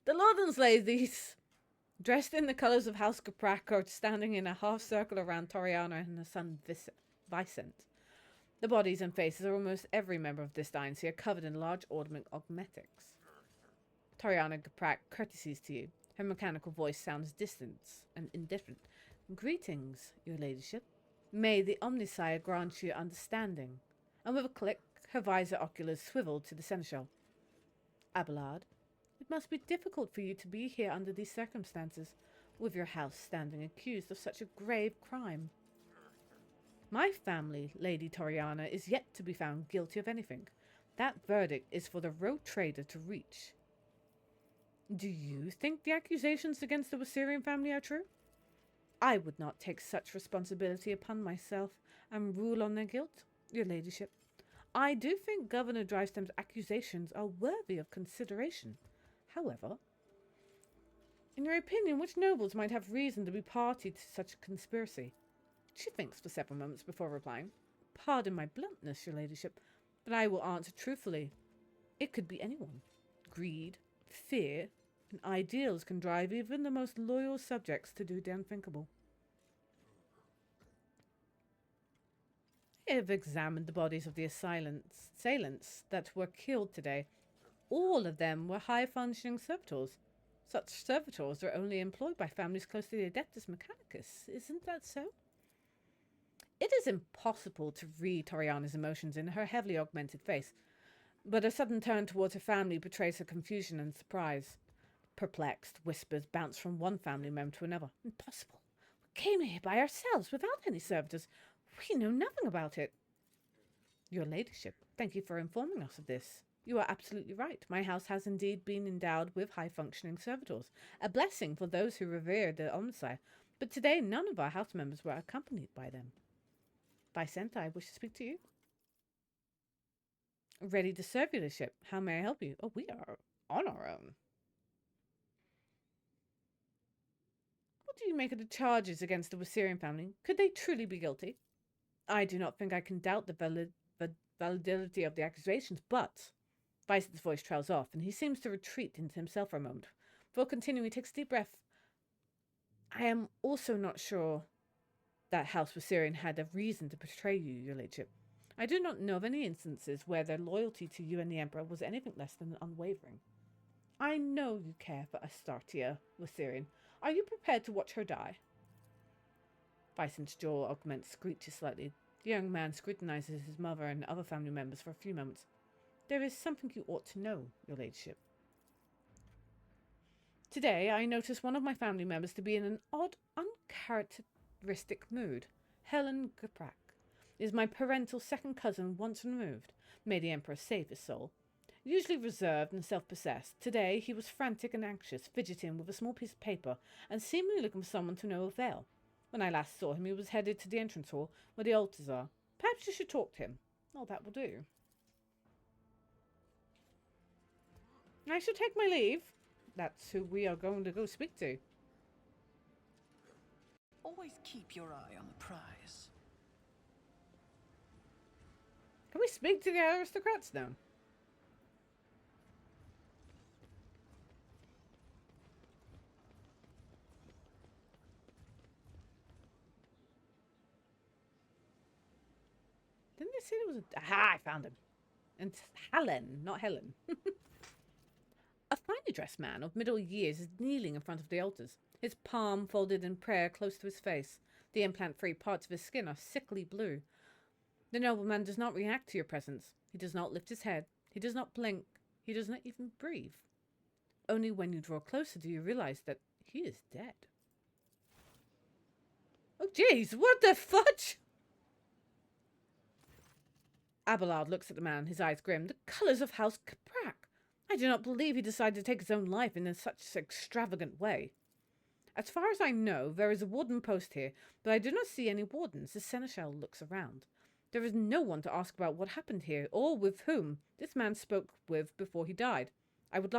[SPEAKER 3] The lords and ladies, dressed in the colours of House Caprak, are standing in a half circle around Toriana and her son Vicent. The bodies and faces of almost every member of this dynasty are covered in large ornament cosmetics. Toriana Gaprak courtesies to you. Her mechanical voice sounds distant and indifferent. Greetings, your ladyship. May the Omnisire grant you understanding. And with a click, her visor oculars swiveled to the seneschal. Abelard, it must be difficult for you to be here under these circumstances, with your house standing accused of such a grave crime. My family, Lady Toriana, is yet to be found guilty of anything. That verdict is for the rogue trader to reach. Do you think the accusations against the Wasirian family are true? I would not take such responsibility upon myself and rule on their guilt, your ladyship. I do think Governor Drivestem's accusations are worthy of consideration. However, in your opinion, which nobles might have reason to be party to such a conspiracy? She thinks for several moments before replying. Pardon my bluntness, your ladyship, but I will answer truthfully. It could be anyone. Greed, fear, and ideals can drive even the most loyal subjects to do the unthinkable. I have examined the bodies of the assailants that were killed today. All of them were high-functioning servitors. Such servitors are only employed by families close to the Adeptus Mechanicus. Isn't that so? It is impossible to read Toriana's emotions in her heavily augmented face, but a sudden turn towards her family betrays her confusion and surprise. Perplexed, whispers bounce from one family member to another. Impossible. We came here by ourselves without any servitors. We know nothing about it. Your ladyship, thank you for informing us of this. You are absolutely right. My house has indeed been endowed with high-functioning servitors, a blessing for those who revere the Omniscire, but today none of our house members were accompanied by them. Vicent, I wish to speak to you. Ready to serve your ladyship. How may I help you? Oh, we are on our own. What do you make of the charges against the Wasirian family? Could they truly be guilty? I do not think I can doubt the validity of the accusations, but Vice's voice trails off, and he seems to retreat into himself for a moment. Before continuing, he takes a deep breath. I am also not sure that House Viserion had a reason to betray you, your lordship. I do not know of any instances where their loyalty to you and the Emperor was anything less than unwavering. I know you care for Astartia, Viserion. Are you prepared to watch her die? Bison's jaw augments, screeches slightly. The young man scrutinizes his mother and other family members for a few moments. There is something you ought to know, your ladyship. Today, I notice one of my family members to be in an odd, uncharacteristic mood. Helen Gaprak is my parental second cousin once removed. May the Emperor save his soul. Usually reserved and self-possessed, today he was frantic and anxious, fidgeting with a small piece of paper and seemingly looking for someone to no avail. When I last saw him, he was headed to the entrance hall where the altars are. Perhaps you should talk to him. Oh, that will do. I shall take my leave. That's who we are going to go speak to.
[SPEAKER 8] Always keep your eye on the prize.
[SPEAKER 3] Can we speak to the aristocrats now? Didn't they say there was a... Aha, I found him. And Helen, not Helen. A finely dressed man of middle years is kneeling in front of the altars, his palm folded in prayer close to his face. The implant-free parts of his skin are sickly blue. The nobleman does not react to your presence. He does not lift his head. He does not blink. He does not even breathe. Only when you draw closer do you realize that he is dead. Oh, jeez, what the fudge? Abelard looks at the man, his eyes grim. The colours of House Caprak. I do not believe he decided to take his own life in such an extravagant way. As far as I know, there is a warden post here, but I do not see any wardens. The seneschal looks around. There is no one to ask about what happened here, or with whom this man spoke with before he died. I would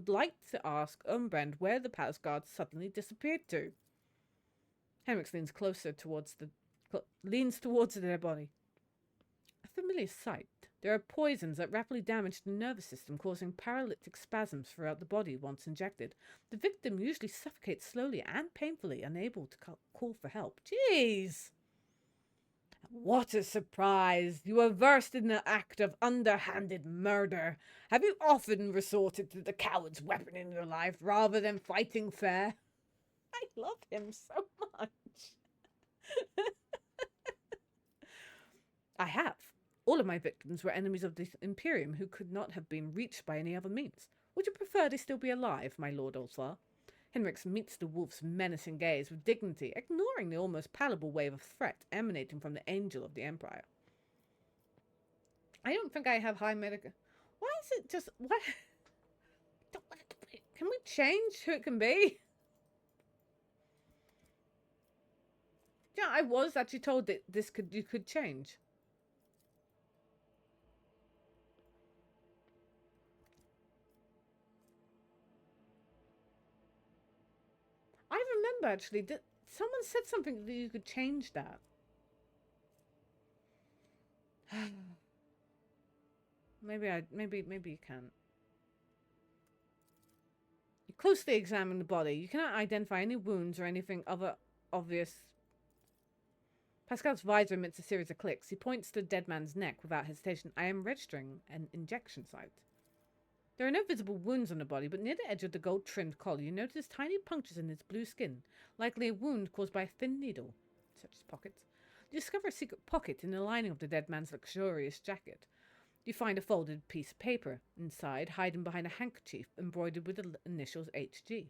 [SPEAKER 3] like to ask Umbrand where the palace guards suddenly disappeared to. Henrik leans towards the dead body. A familiar sight. There are poisons that rapidly damage the nervous system, causing paralytic spasms throughout the body once injected. The victim usually suffocates slowly and painfully, unable to call for help. Jeez! What a surprise! You are versed in the act of underhanded murder. Have you often resorted to the coward's weapon in your life rather than fighting fair? I love him so much. I have. All of my victims were enemies of the Imperium who could not have been reached by any other means. Would you prefer they still be alive, my Lord Ulsar? Henrik meets the wolf's menacing gaze with dignity, ignoring the almost palpable wave of threat emanating from the Angel of the Empire. I don't think I have high medical... Why is it just... What? Can we change who it can be? Yeah, I was actually told that you could change. I remember actually that someone said something that you could change that. Maybe you can't. You closely examine the body. You cannot identify any wounds or anything other obvious. Pascal's visor emits a series of clicks. He points to the dead man's neck without hesitation. I am registering an injection site. There are no visible wounds on the body, but near the edge of the gold-trimmed collar, you notice tiny punctures in its blue skin, likely a wound caused by a thin needle. Such as pockets. You discover a secret pocket in the lining of the dead man's luxurious jacket. You find a folded piece of paper inside, hiding behind a handkerchief embroidered with the initials HG.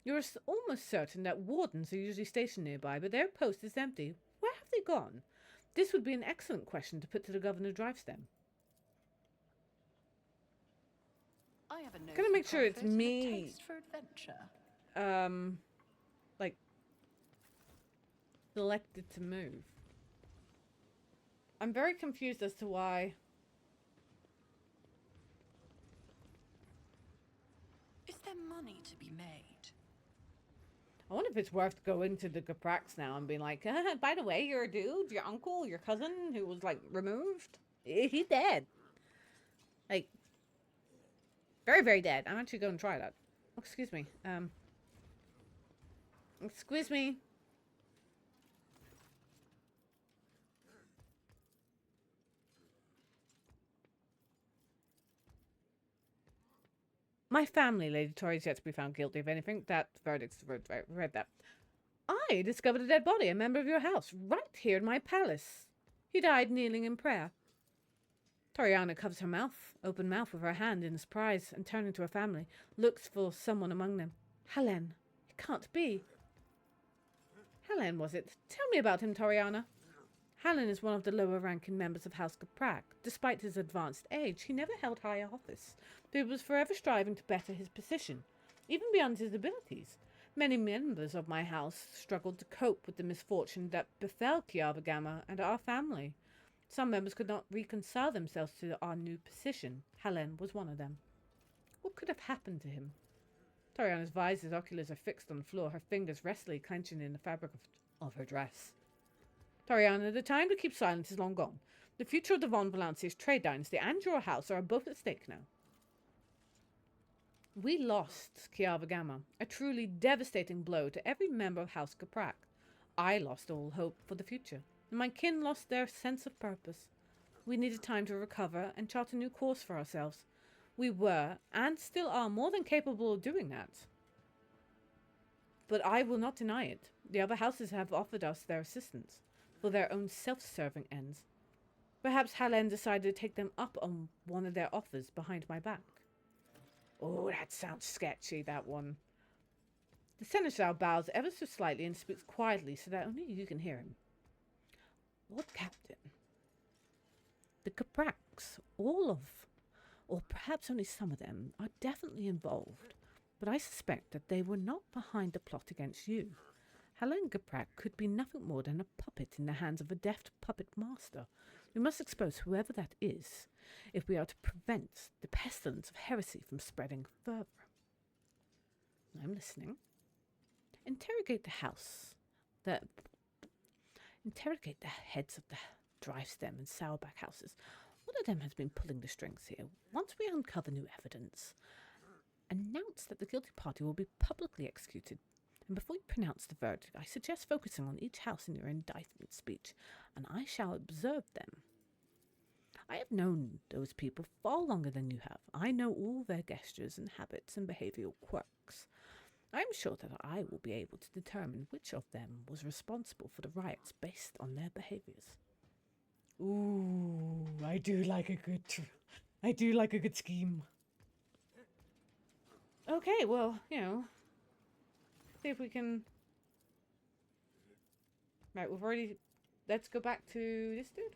[SPEAKER 3] You're almost certain that wardens are usually stationed nearby, but their post is empty. Where have they gone? This would be an excellent question to put to the Governor Drivestem.
[SPEAKER 8] I have a nose
[SPEAKER 3] Gonna
[SPEAKER 8] for
[SPEAKER 3] make sure it's
[SPEAKER 8] profit and a
[SPEAKER 3] me.
[SPEAKER 8] taste for adventure.
[SPEAKER 3] Like, selected to move. I'm very confused as to why.
[SPEAKER 8] Is there money to be made?
[SPEAKER 3] I wonder if it's worth going to the Caprax now and being like, by the way, your dude, your uncle, your cousin who was like removed, he's dead. Like, very, very dead. I'm actually going to try that. Oh, excuse me. Excuse me. My family, Lady Tori, is yet to be found guilty of anything. That verdict's read that. I discovered a dead body, a member of your house, right here in my palace. He died kneeling in prayer. Toriana covers her mouth, open mouth, with her hand in surprise, and turning to her family, looks for someone among them. Helen. It can't be. Helen, was it? Tell me about him, Toriana. Helen is one of the lower-ranking members of House Caprak. Despite his advanced age, he never held high office, but he was forever striving to better his position, even beyond his abilities. Many members of my house struggled to cope with the misfortune that befell Kiavagama and our family. Some members could not reconcile themselves to our new position. Helen was one of them. What could have happened to him? Toriana's visor's oculars are fixed on the floor, her fingers restfully clenching in the fabric of her dress. Toriana, the time to keep silent is long gone. The future of the Von Valancius trade dynasty and your house are both at stake now. We lost Kiavagama, a truly devastating blow to every member of House Caprak. I lost all hope for the future, and my kin lost their sense of purpose. We needed time to recover and chart a new course for ourselves. We were, and still are, more than capable of doing that. But I will not deny it. The other houses have offered us their assistance, for their own self-serving ends. Perhaps Helen decided to take them up on one of their offers behind my back. Oh, that sounds sketchy, that one. The seneschal bows ever so slightly and speaks quietly so that only you can hear him. Lord Captain, the Capraks, all of, or perhaps only some of them, are definitely involved, but I suspect that they were not behind the plot against you. Helen Caprak could be nothing more than a puppet in the hands of a deft puppet master. We must expose whoever that is, if we are to prevent the pestilence of heresy from spreading further. I'm listening. Interrogate the heads of the Drivestem and Sourback houses. One of them has been pulling the strings here. Once we uncover new evidence, announce that the guilty party will be publicly executed. And before you pronounce the verdict, I suggest focusing on each house in your indictment speech, and I shall observe them. I have known those people far longer than you have. I know all their gestures and habits and behavioral quirks. I am sure that I will be able to determine which of them was responsible for the riots based on their behaviors. Ooh, I do like a good scheme. Okay, well, see if we can. Right, we've already. Let's go back to this dude.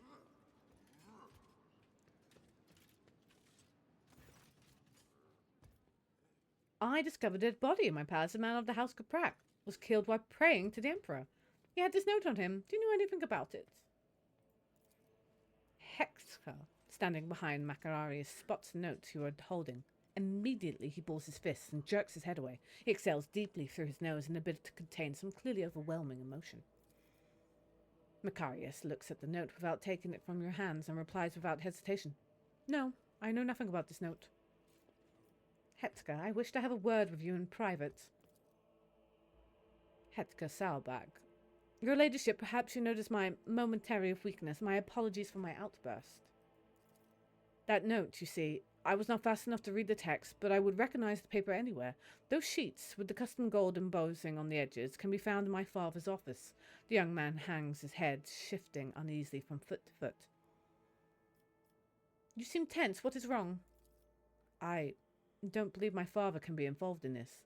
[SPEAKER 3] I discovered a dead body in my palace. A man of the House Caprak was killed while praying to the Emperor. He had this note on him. Do you know anything about it? Hexka, standing behind Macarius, spots the note you are holding. Immediately he balls his fists and jerks his head away. He exhales deeply through his nose in a bid to contain some clearly overwhelming emotion. Macarius looks at the note without taking it from your hands and replies without hesitation. No, I know nothing about this note. Hetka, I wish to have a word with you in private. Hetka Salbag. Your ladyship, perhaps you notice my momentary weakness. My apologies for my outburst. That note, you see, I was not fast enough to read the text, but I would recognize the paper anywhere. Those sheets, with the custom gold embossing on the edges, can be found in my father's office. The young man hangs his head, shifting uneasily from foot to foot. You seem tense. What is wrong? I don't believe my father can be involved in this.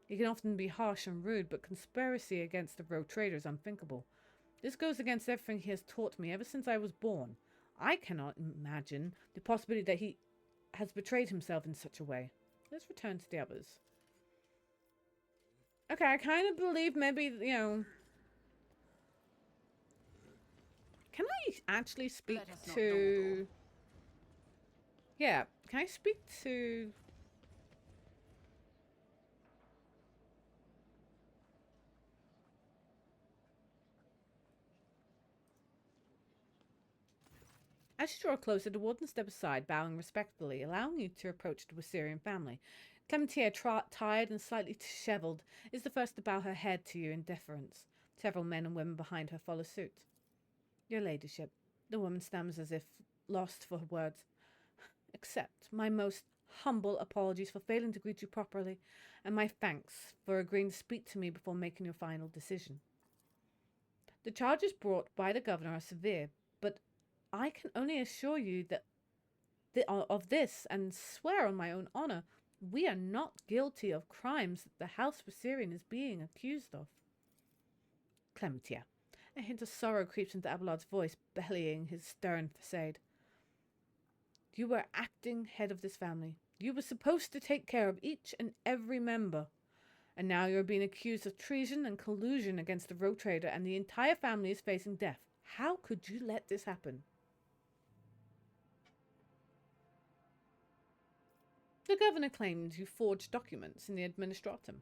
[SPEAKER 3] He can often be harsh and rude, but conspiracy against the rogue trader is unthinkable. This goes against everything he has taught me ever since I was born. I cannot imagine the possibility that he has betrayed himself in such a way. Let's return to the others. Okay, I kind of believe maybe, Can I actually speak to... Yeah, can I speak to... As you draw closer, the warden steps aside, bowing respectfully, allowing you to approach the Wiserian family. Clementia, tired and slightly dishevelled, is the first to bow her head to you in deference. Several men and women behind her follow suit. Your ladyship, the woman stammers as if lost for words. Accept my most humble apologies for failing to greet you properly, and my thanks for agreeing to speak to me before making your final decision. The charges brought by the governor are severe, but I can only assure you that of this, and swear on my own honor, we are not guilty of crimes that the House Viserion is being accused of. Clementia. A hint of sorrow creeps into Abelard's voice, bellying his stern facade. You were acting head of this family. You were supposed to take care of each and every member. And now you are being accused of treason and collusion against the rogue trader, and the entire family is facing death. How could you let this happen? The governor claims you forged documents in the administratum.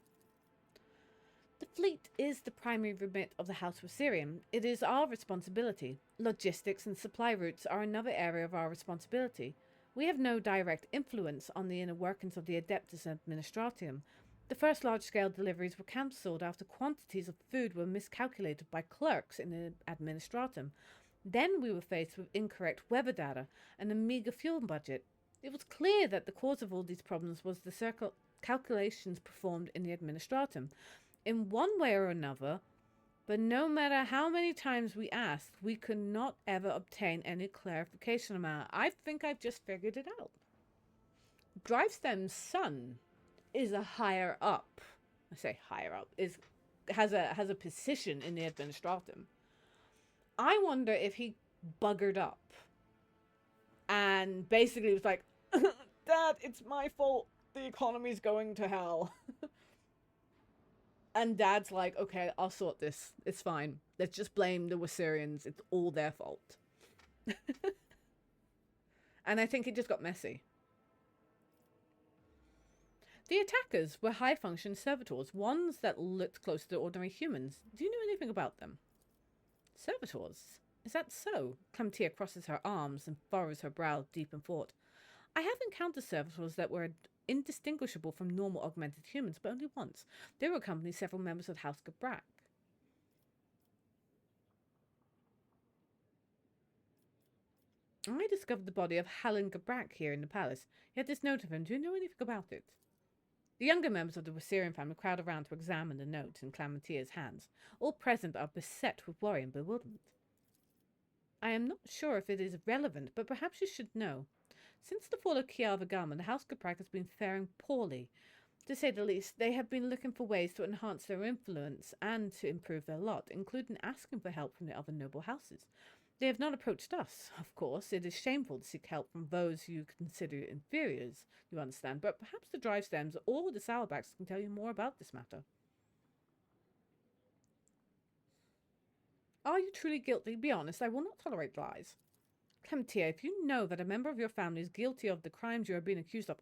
[SPEAKER 3] The fleet is the primary remit of the House Viserion. It is our responsibility. Logistics and supply routes are another area of our responsibility. We have no direct influence on the inner workings of the Adeptus Administratium. The first large-scale deliveries were cancelled after quantities of food were miscalculated by clerks in the Administratum. Then we were faced with incorrect weather data and a meagre fuel budget. It was clear that the cause of all these problems was the calculations performed in the Administratum. In one way or another, but no matter how many times we asked, we could not ever obtain any clarification on it. I think I've just figured it out. Drivestem's son is a higher up. I say higher up, has a position in the Administratum. I wonder if he buggered up and basically was like, Dad, it's my fault. The economy's going to hell. And Dad's like, okay, I'll sort this. It's fine. Let's just blame the Wiserians. It's all their fault. And I think it just got messy. The attackers were high-function servitors, ones that looked close to ordinary humans. Do you know anything about them? Servitors? Is that so? Clementia crosses her arms and furrows her brow deep in thought. I have encountered servitors that were indistinguishable from normal augmented humans, but only once. They were accompanied several members of House Gabrak. I discovered the body of Halin Gabrak here in the palace. He had this note of him. Do you know anything about it? The younger members of the Wiserian family crowd around to examine the note in Clementia's hands. All present are beset with worry and bewilderment. I am not sure if it is relevant, but perhaps you should know. Since the fall of Kiavagama, the House Gabrak has been faring poorly. To say the least, they have been looking for ways to enhance their influence and to improve their lot, including asking for help from the other noble houses. They have not approached us, of course. It is shameful to seek help from those you consider inferiors, you understand, but perhaps the Drivestems or the Sourbags can tell you more about this matter. Are you truly guilty? Be honest, I will not tolerate lies. Clementia, if you know that a member of your family is guilty of the crimes you are being accused of...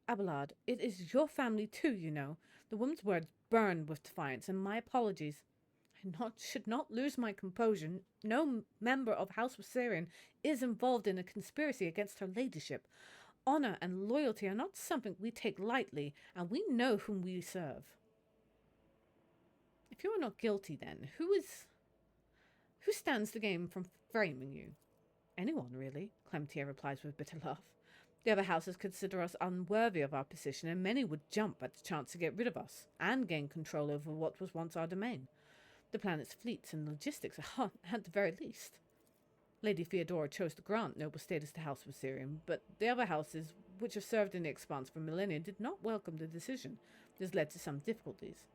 [SPEAKER 3] Abelard, it is your family too, you know. The woman's words burned with defiance, and my apologies. I should not lose my composure. No member of House Viserion is involved in a conspiracy against her ladyship. Honor and loyalty are not something we take lightly, and we know whom we serve. If you are not guilty, then, who stands to gain from framing you? Anyone, really, Clementia replies with a bitter laugh. The other houses consider us unworthy of our position, and many would jump at the chance to get rid of us, and gain control over what was once our domain. The planet's fleets and logistics are at the very least. Lady Theodora chose to grant noble status to House Viserion, but the other houses, which have served in the Expanse for millennia, did not welcome the decision. This led to some difficulties.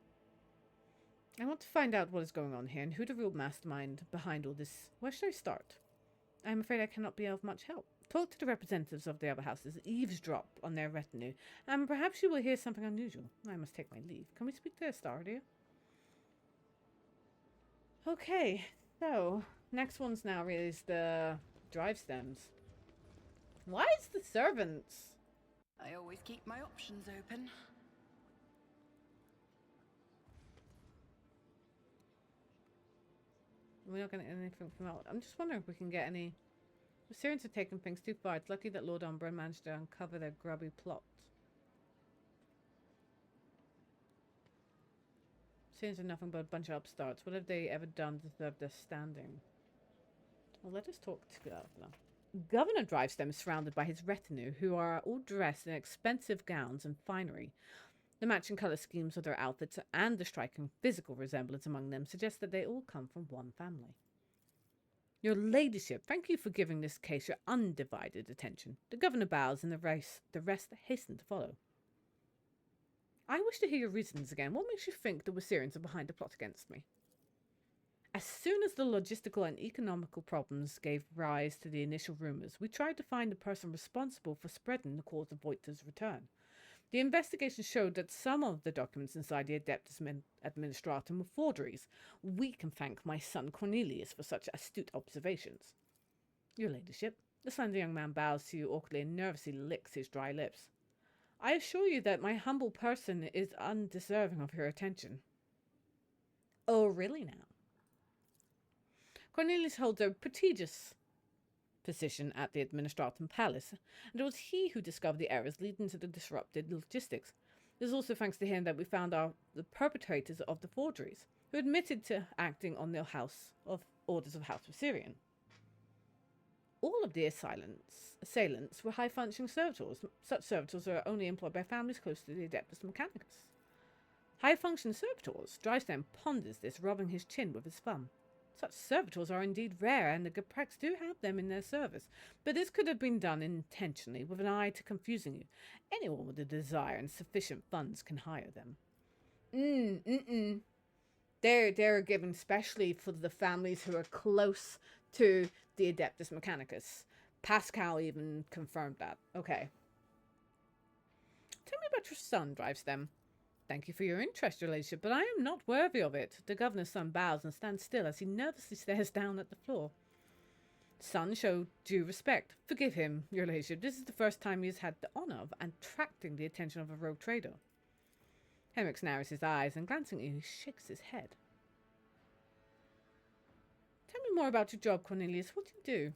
[SPEAKER 3] I want to find out what is going on here, and who the real mastermind behind all this. Where should I start? I am afraid I cannot be of much help. Talk to the representatives of the other houses, eavesdrop on their retinue, and perhaps you will hear something unusual. I must take my leave. Can we speak to Star, dear? Okay, so next one's now is the Drivestems. Why is the servants?
[SPEAKER 8] I always keep my options open.
[SPEAKER 3] We're not getting anything from out. I'm just wondering if we can get any. Syrians have taken things too far. It's lucky that Lord Umbra managed to uncover their grubby plot. Syrians are nothing but a bunch of upstarts. What have they ever done to deserve their standing? Well, let us talk to Governor. Governor drives them surrounded by his retinue, who are all dressed in expensive gowns and finery. The matching colour schemes of their outfits and the striking physical resemblance among them suggest that they all come from one family. Your ladyship, thank you for giving this case your undivided attention. The governor bows and the rest hasten to follow. I wish to hear your reasons again. What makes you think the Wasirians are behind the plot against me? As soon as the logistical and economical problems gave rise to the initial rumours, we tried to find the person responsible for spreading the cause of Voigt's return. The investigation showed that some of the documents inside the Adeptus Administratum were forgeries. We can thank my son Cornelius for such astute observations. Your ladyship, the slender young man bows to you awkwardly and nervously licks his dry lips. I assure you that my humble person is undeserving of your attention. Oh, really now? Cornelius holds a prestigious position at the Administratum Palace, and it was he who discovered the errors leading to the disrupted logistics. It is also thanks to him that we found the perpetrators of the forgeries, who admitted to acting on the orders of House Viserion. All of the assailants were high-functioning servitors. Such servitors are only employed by families close to the Adeptus Mechanicus. High-functioning servitors? Drysdale ponders this, rubbing his chin with his thumb. Such servitors are indeed rare, and the Geprex do have them in their service. But this could have been done intentionally, with an eye to confusing you. Anyone with a desire and sufficient funds can hire them. They're given specially for the families who are close to the Adeptus Mechanicus. Pascal even confirmed that. Okay. Tell me about your son, Drivestem. Thank you for your interest, your ladyship, but I am not worthy of it. The governor's son bows and stands still as he nervously stares down at the floor. Son, show due respect. Forgive him, your ladyship. This is the first time he has had the honour of attracting the attention of a rogue trader. Henrik narrows his eyes, and glancing at you, he shakes his head. Tell me more about your job, Cornelius. What do you do?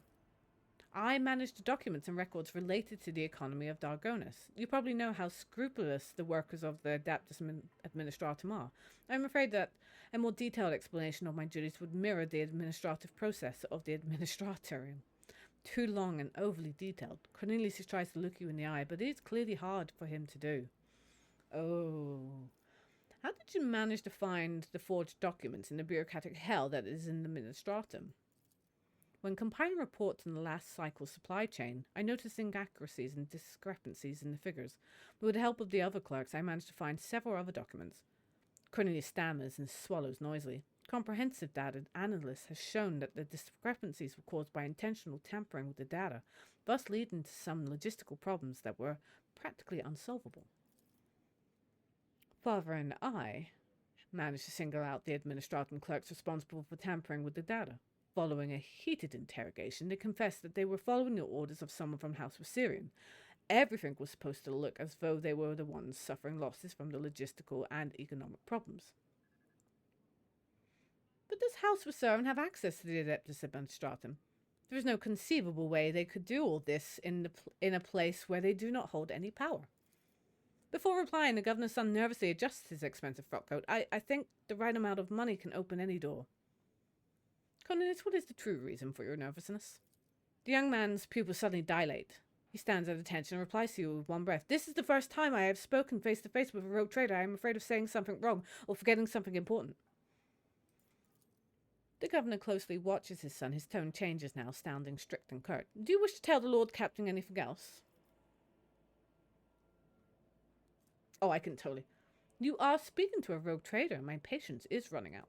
[SPEAKER 3] I manage the documents and records related to the economy of Dargonis. You probably know how scrupulous the workers of the Adeptus Administratum are. I'm afraid that a more detailed explanation of my duties would mirror the administrative process of the Administratorium. Too long and overly detailed. Cornelius tries to look you in the eye, but it is clearly hard for him to do. Oh. How did you manage to find the forged documents in the bureaucratic hell that is in the Administratum? When compiling reports on the last cycle's supply chain, I noticed inaccuracies and discrepancies in the figures. But with the help of the other clerks, I managed to find several other documents. Cornelius stammers and swallows noisily. Comprehensive data analysis has shown that the discrepancies were caused by intentional tampering with the data, thus leading to some logistical problems that were practically unsolvable. Father and I managed to single out the Administratum clerks responsible for tampering with the data. Following a heated interrogation, they confessed that they were following the orders of someone from House Viserion. Everything was supposed to look as though they were the ones suffering losses from the logistical and economic problems. But does House Viserion have access to the Adeptus Administratum? There is no conceivable way they could do all this in a place where they do not hold any power. Before replying, the governor's son nervously adjusts his expensive frock coat. I think the right amount of money can open any door. Cornelius, what is the true reason for your nervousness? The young man's pupils suddenly dilate. He stands at attention and replies to you with one breath. This is the first time I have spoken face to face with a rogue trader. I am afraid of saying something wrong or forgetting something important. The governor closely watches his son. His tone changes now, sounding strict and curt. Do you wish to tell the Lord Captain anything else? Oh, I can totally. You are speaking to a rogue trader. My patience is running out.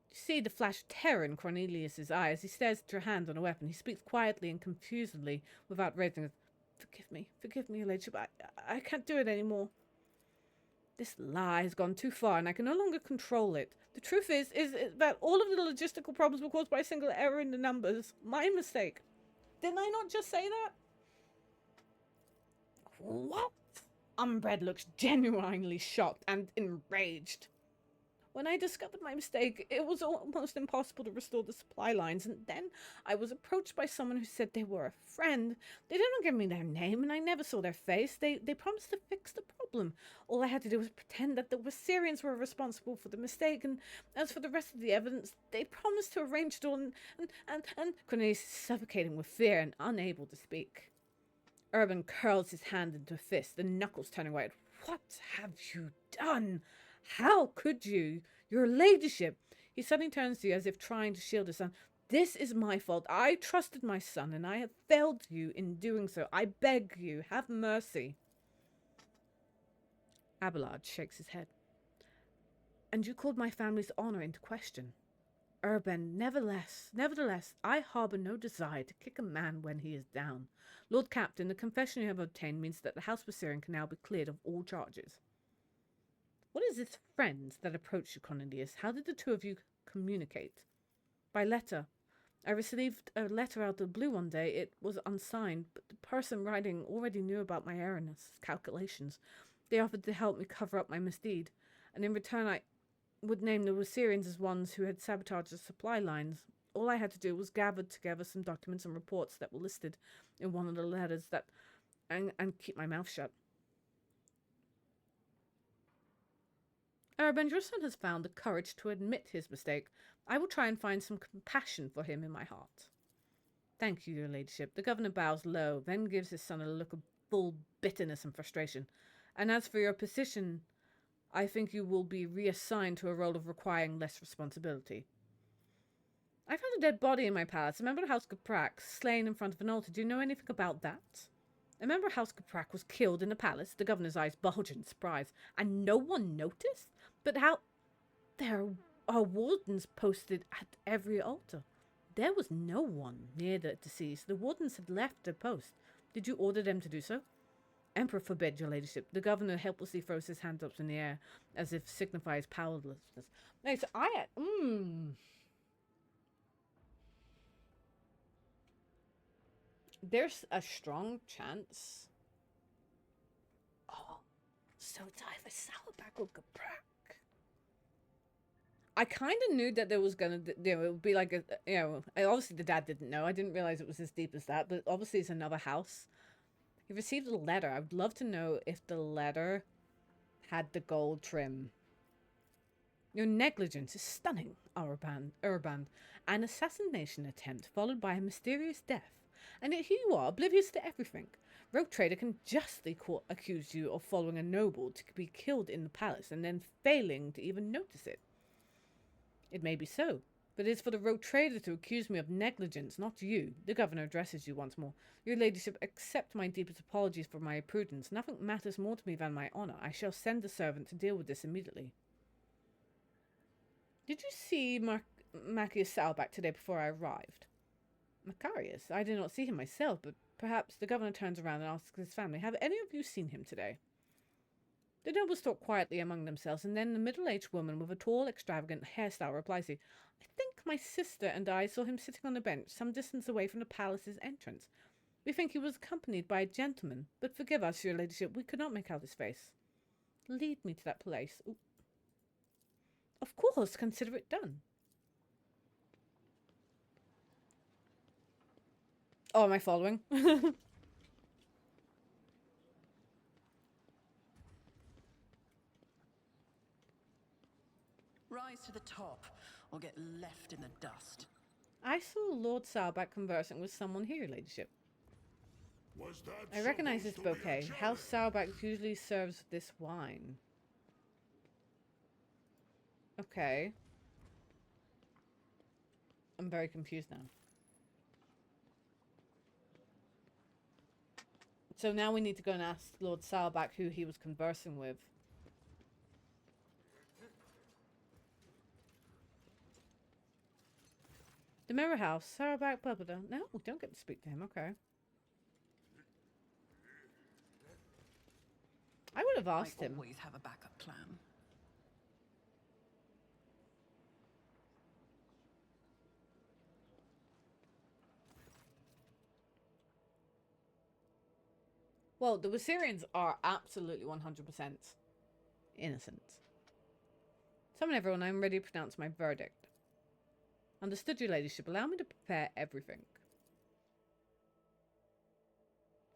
[SPEAKER 3] You see the flash of terror in Cornelius's eye as he stares at your hand on a weapon. He speaks quietly and confusedly without raising his... Forgive me, your ladyship. I can't do it anymore. This lie has gone too far, and I can no longer control it. The truth is that all of the logistical problems were caused by a single error in the numbers. My mistake. Didn't I not just say that? What? Umbred looks genuinely shocked and enraged. When I discovered my mistake, it was almost impossible to restore the supply lines, and then I was approached by someone who said they were a friend. They didn't give me their name, and I never saw their face. They promised to fix the problem. All I had to do was pretend that the Wasirians were responsible for the mistake, and as for the rest of the evidence, they promised to arrange it all, and Cornelius is suffocating with fear and unable to speak. Urban curls his hand into a fist, the knuckles turning white. What have you done? How could you? Your ladyship. He suddenly turns to you as if trying to shield his son. This is my fault. I trusted my son, and I have failed you in doing so. I beg you, have mercy. Abelard shakes his head. And you called my family's honor into question. Urban, nevertheless, I harbour no desire to kick a man when he is down. Lord Captain, the confession you have obtained means that the House Wasirian can now be cleared of all charges. What is this friend that approached you, Cornelius? How did the two of you communicate? By letter. I received a letter out of the blue one day. It was unsigned, but the person writing already knew about my erroneous calculations. They offered to help me cover up my misdeed, and in return I would name the Wasirians as ones who had sabotaged the supply lines. All I had to do was gather together some documents and reports that were listed in one of the letters and keep my mouth shut. Urban, your son has found the courage to admit his mistake. I will try and find some compassion for him in my heart. Thank you, your ladyship. The governor bows low, then gives his son a look of full bitterness and frustration. And as for your position, I think you will be reassigned to a role of requiring less responsibility. I found a dead body in my palace. A member of House Caprak, slain in front of an altar. Do you know anything about that? A member of House Caprak was killed in the palace. The governor's eyes bulged in surprise. And no one noticed? But how? There are wardens posted at every altar. There was no one near the deceased. The wardens had left their post. Did you order them to do so? Emperor forbid, your ladyship. The governor helplessly throws his hand up in the air, as if signifies powerlessness. Okay, so there's a strong chance. Oh, so it's either Salback or Caprak. I kind of knew that there was gonna, it would be like obviously the dad didn't know. I didn't realize it was as deep as that, but obviously it's another house. He received a letter. I would love to know if the letter had the gold trim. Your negligence is stunning, Urban. An assassination attempt followed by a mysterious death. And yet here you are, oblivious to everything. Rogue Trader can justly accuse you of following a noble to be killed in the palace and then failing to even notice it. It may be so, but it is for the Rogue Trader to accuse me of negligence, not you. The governor addresses you once more. Your ladyship, accept my deepest apologies for my imprudence. Nothing matters more to me than my honour. I shall send a servant to deal with this immediately. Did you see Macius Salback today before I arrived? Macarius? I did not see him myself, but perhaps the governor turns around and asks his family, have any of you seen him today? The nobles talk quietly among themselves, and then the middle-aged woman with a tall, extravagant hairstyle replies to you, I think my sister and I saw him sitting on a bench some distance away from the palace's entrance. We think he was accompanied by a gentleman, but forgive us, your ladyship, we could not make out his face. Lead me to that place. Ooh. Of course, consider it done. Oh, am I following?
[SPEAKER 8] Rise to the top, or get left in the dust.
[SPEAKER 3] I saw Lord Salback conversing with someone here, your ladyship.
[SPEAKER 1] Was that
[SPEAKER 3] I recognize this
[SPEAKER 1] supposed to be a
[SPEAKER 3] bouquet. House
[SPEAKER 1] challenge?
[SPEAKER 3] Salback usually serves this wine. Okay. I'm very confused now. So now we need to go and ask Lord Salback who he was conversing with. The Mirror House, Salback Bubba. No, we don't get to speak to him, okay. I would have asked him.
[SPEAKER 8] I always have a backup plan.
[SPEAKER 3] Well, the Wasirians are absolutely 100% innocent. Summon everyone, I am ready to pronounce my verdict. Understood, your ladyship. Allow me to prepare everything.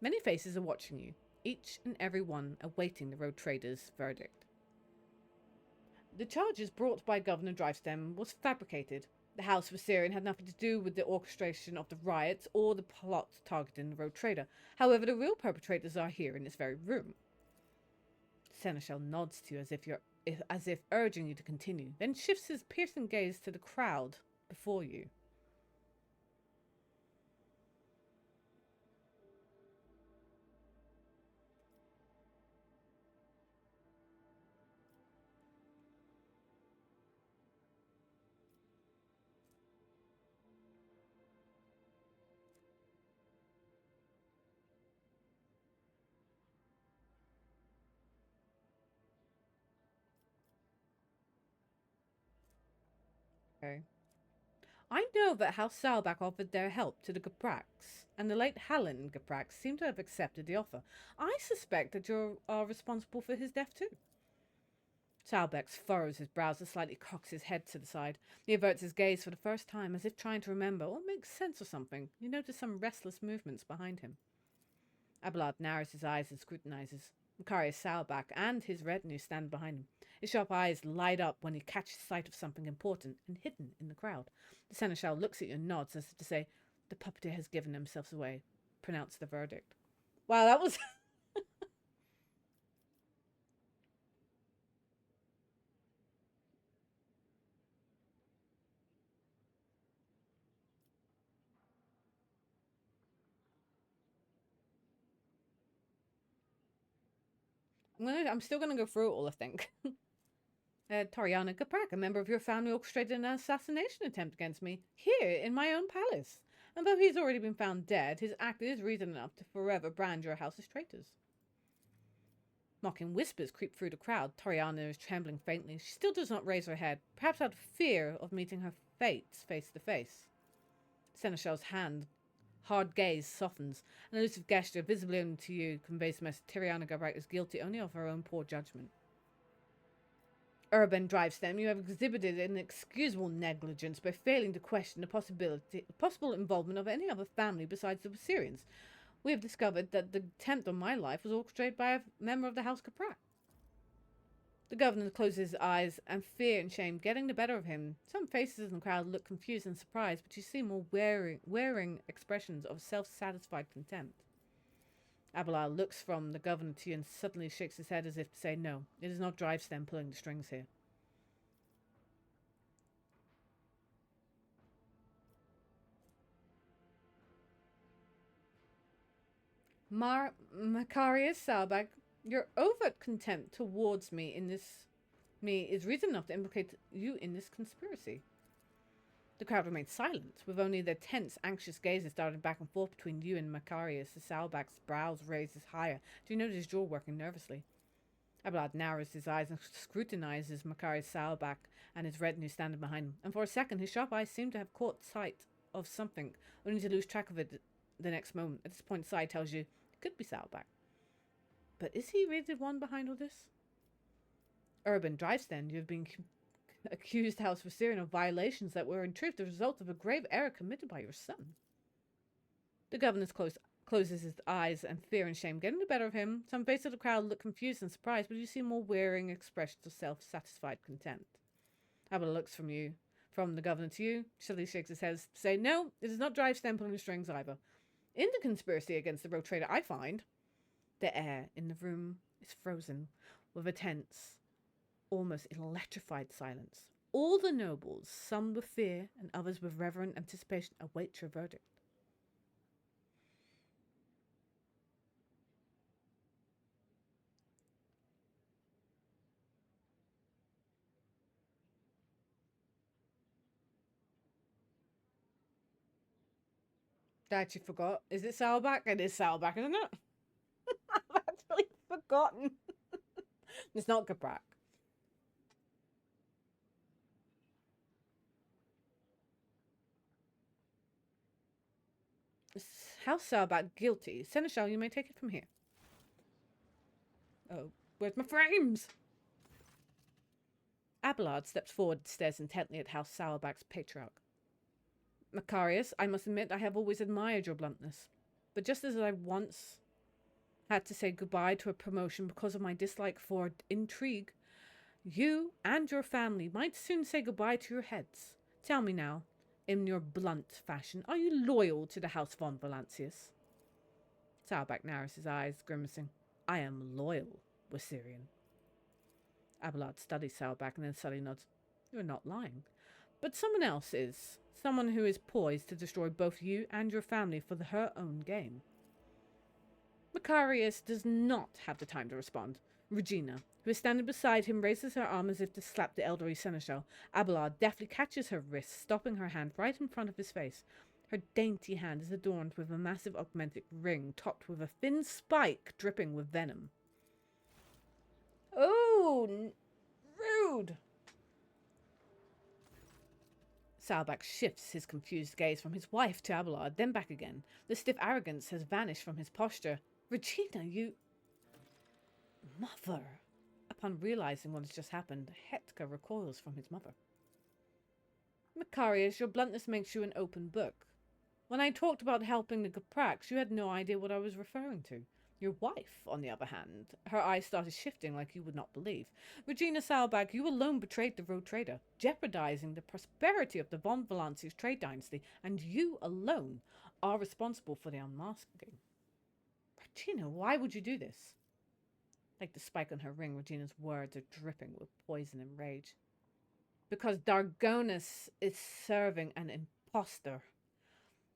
[SPEAKER 3] Many faces are watching you, each and every one awaiting the road trader's verdict. The charges brought by Governor Drivestem was fabricated. The House of Assyrian had nothing to do with the orchestration of the riots or the plot targeting the road trader. However, the real perpetrators are here in this very room. Seneschal nods to you as if urging you to continue, then shifts his piercing gaze to the crowd before you. Okay. I know that House Salbach offered their help to the Gapraks, and the late Hallen Gaprax seem to have accepted the offer. I suspect that you are responsible for his death too. Salbeck furrows his brows and slightly cocks his head to the side. He averts his gaze for the first time, as if trying to remember or make sense of something. You notice some restless movements behind him. Abelard narrows his eyes and scrutinizes. Macarius Salbach and his retinue stand behind him. His sharp eyes light up when he catches sight of something important and hidden in the crowd. The seneschal looks at you and nods as if to say, "The puppeteer has given himself away. Pronounce the verdict." Wow, that was... I'm still gonna go through it all, I think. Tariana Gaprak, a member of your family, orchestrated an assassination attempt against me here in my own palace. And though he's already been found dead, his act is reason enough to forever brand your house as traitors. Mocking whispers creep through the crowd. Tariana is trembling faintly. She still does not raise her head, perhaps out of fear of meeting her fate face to face. Seneschal's hard gaze softens. An elusive gesture, visibly only to you, conveys the message Tariana Gaprak is guilty only of her own poor judgment. Urban Drivestem, you have exhibited inexcusable negligence by failing to question the possible involvement of any other family besides the Assyrians. We have discovered that the attempt on my life was orchestrated by a member of the House Caprat. The governor closes his eyes, and fear and shame getting the better of him. Some faces in the crowd look confused and surprised, but you see more wearing expressions of self-satisfied contempt. Abelard looks from the governor to you and suddenly shakes his head as if to say, "No, it is not Drivestem pulling the strings here." Macarius Salbag, your overt contempt towards me is reason enough to implicate you in this conspiracy. The crowd remained silent, with only their tense, anxious gazes darting back and forth between you and Macarius. Salbach's brows raises higher. Do you notice his jaw working nervously? Abelard narrows his eyes and scrutinizes Macarius Salbach and his retinue standing behind him, and for a second his sharp eyes seem to have caught sight of something, only to lose track of it the next moment. At this point, Sai tells you it could be Salbach. But is he really the one behind all this? Urban Drivestem, you have been accused House of Assyrian of violations that were in truth the result of a grave error committed by your son. The governor closes his eyes, and fear and shame getting the better of him. Some faces of the crowd look confused and surprised, but you see more wearing expressions of self-satisfied contempt. Abel looks from the governor to you, suddenly shakes his head to say, "No, it is not Drivestem pulling the strings either. In the conspiracy against the road trader, I find..." The air in the room is frozen with a tense, almost electrified silence. All the nobles, some with fear and others with reverent anticipation, await your verdict. I actually forgot. Is it Salbach? It is Salbach, isn't it? I've actually forgotten. It's not Gaprak. House Salbach guilty. Seneschal, you may take it from here. Oh, where's my frames? Abelard steps forward and stares intently at House Sauerback's patriarch. Macarius, I must admit I have always admired your bluntness. But just as I once had to say goodbye to a promotion because of my dislike for intrigue, you and your family might soon say goodbye to your heads. Tell me now, in your blunt fashion, are you loyal to the House von Valancius? Sauerback narrows his eyes, grimacing. I am loyal, Wisirian. Abelard studies Sauerback and then suddenly nods. You're not lying. But someone else is. Someone who is poised to destroy both you and your family for her own gain. Macarius does not have the time to respond. Regina, who is standing beside him, raises her arm as if to slap the elderly seneschal. Abelard deftly catches her wrist, stopping her hand right in front of his face. Her dainty hand is adorned with a massive augmented ring, topped with a thin spike dripping with venom. Oh, rude! Sauerback shifts his confused gaze from his wife to Abelard, then back again. The stiff arrogance has vanished from his posture. Regina, you... Mother! Upon realizing what has just happened, Hetka recoils from his mother. Macarius, your bluntness makes you an open book. When I talked about helping the Gaprax, you had no idea what I was referring to. Your wife, on the other hand, her eyes started shifting like you would not believe. Regina Sauerback, you alone betrayed the Road Trader, jeopardizing the prosperity of the von Valancius trade dynasty, and you alone are responsible for the unmasking. Regina, why would you do this? Like the spike on her ring, Regina's words are dripping with poison and rage. Because Dargonus is serving an impostor.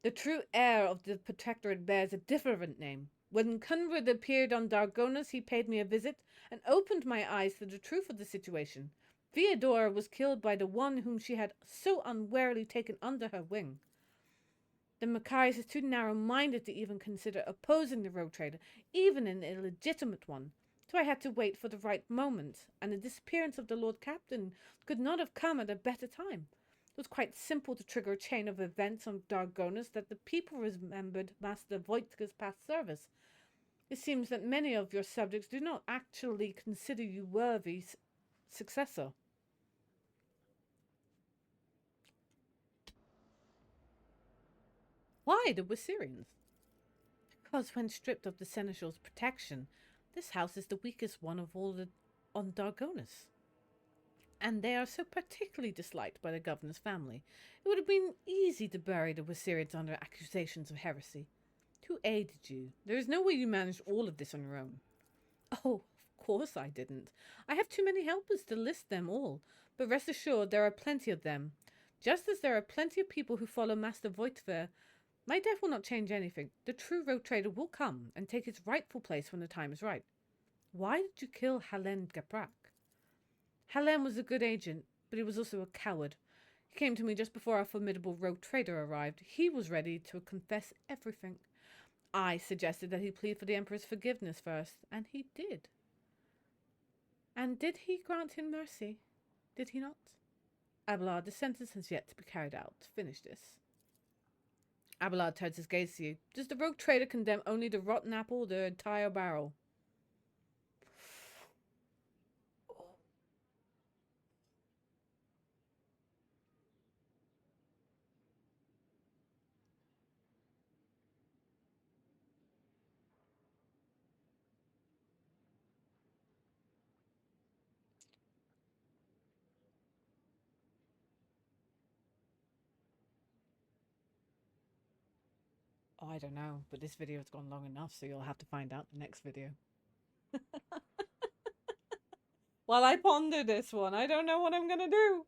[SPEAKER 3] The true heir of the Protectorate bears a different name. When Kunrid appeared on Dargonus, he paid me a visit and opened my eyes to the truth of the situation. Theodora was killed by the one whom she had so unwarily taken under her wing. The Macarius is too narrow-minded to even consider opposing the Road Trader, even an illegitimate one. So I had to wait for the right moment, and the disappearance of the Lord Captain could not have come at a better time. It was quite simple to trigger a chain of events on Dargonus that the people remembered Master Voitka's past service. It seems that many of your subjects do not actually consider you worthy successor. Why the Wisirians? Because when stripped of the Seneschal's protection, this house is the weakest one of all on Dargonus. And they are so particularly disliked by the governor's family. It would have been easy to bury the Wisirians under accusations of heresy. Who aided you? There is no way you managed all of this on your own. Oh, of course I didn't. I have too many helpers to list them all, but rest assured there are plenty of them. Just as there are plenty of people who follow Master Voitver, my death will not change anything. The true Road Trader will come and take his rightful place when the time is right. Why did you kill Halen Gaprak? Halen was a good agent, but he was also a coward. He came to me just before our formidable Road Trader arrived. He was ready to confess everything. I suggested that he plead for the Emperor's forgiveness first, and he did. And did he grant him mercy? Did he not? Abelard, the sentence has yet to be carried out. Finish this. Abelard turns his gaze to you. Does the Rogue Trader condemn only the rotten apple or the entire barrel? Oh, I don't know, but this video has gone long enough, so you'll have to find out the next video. While I ponder this one, I don't know what I'm gonna do.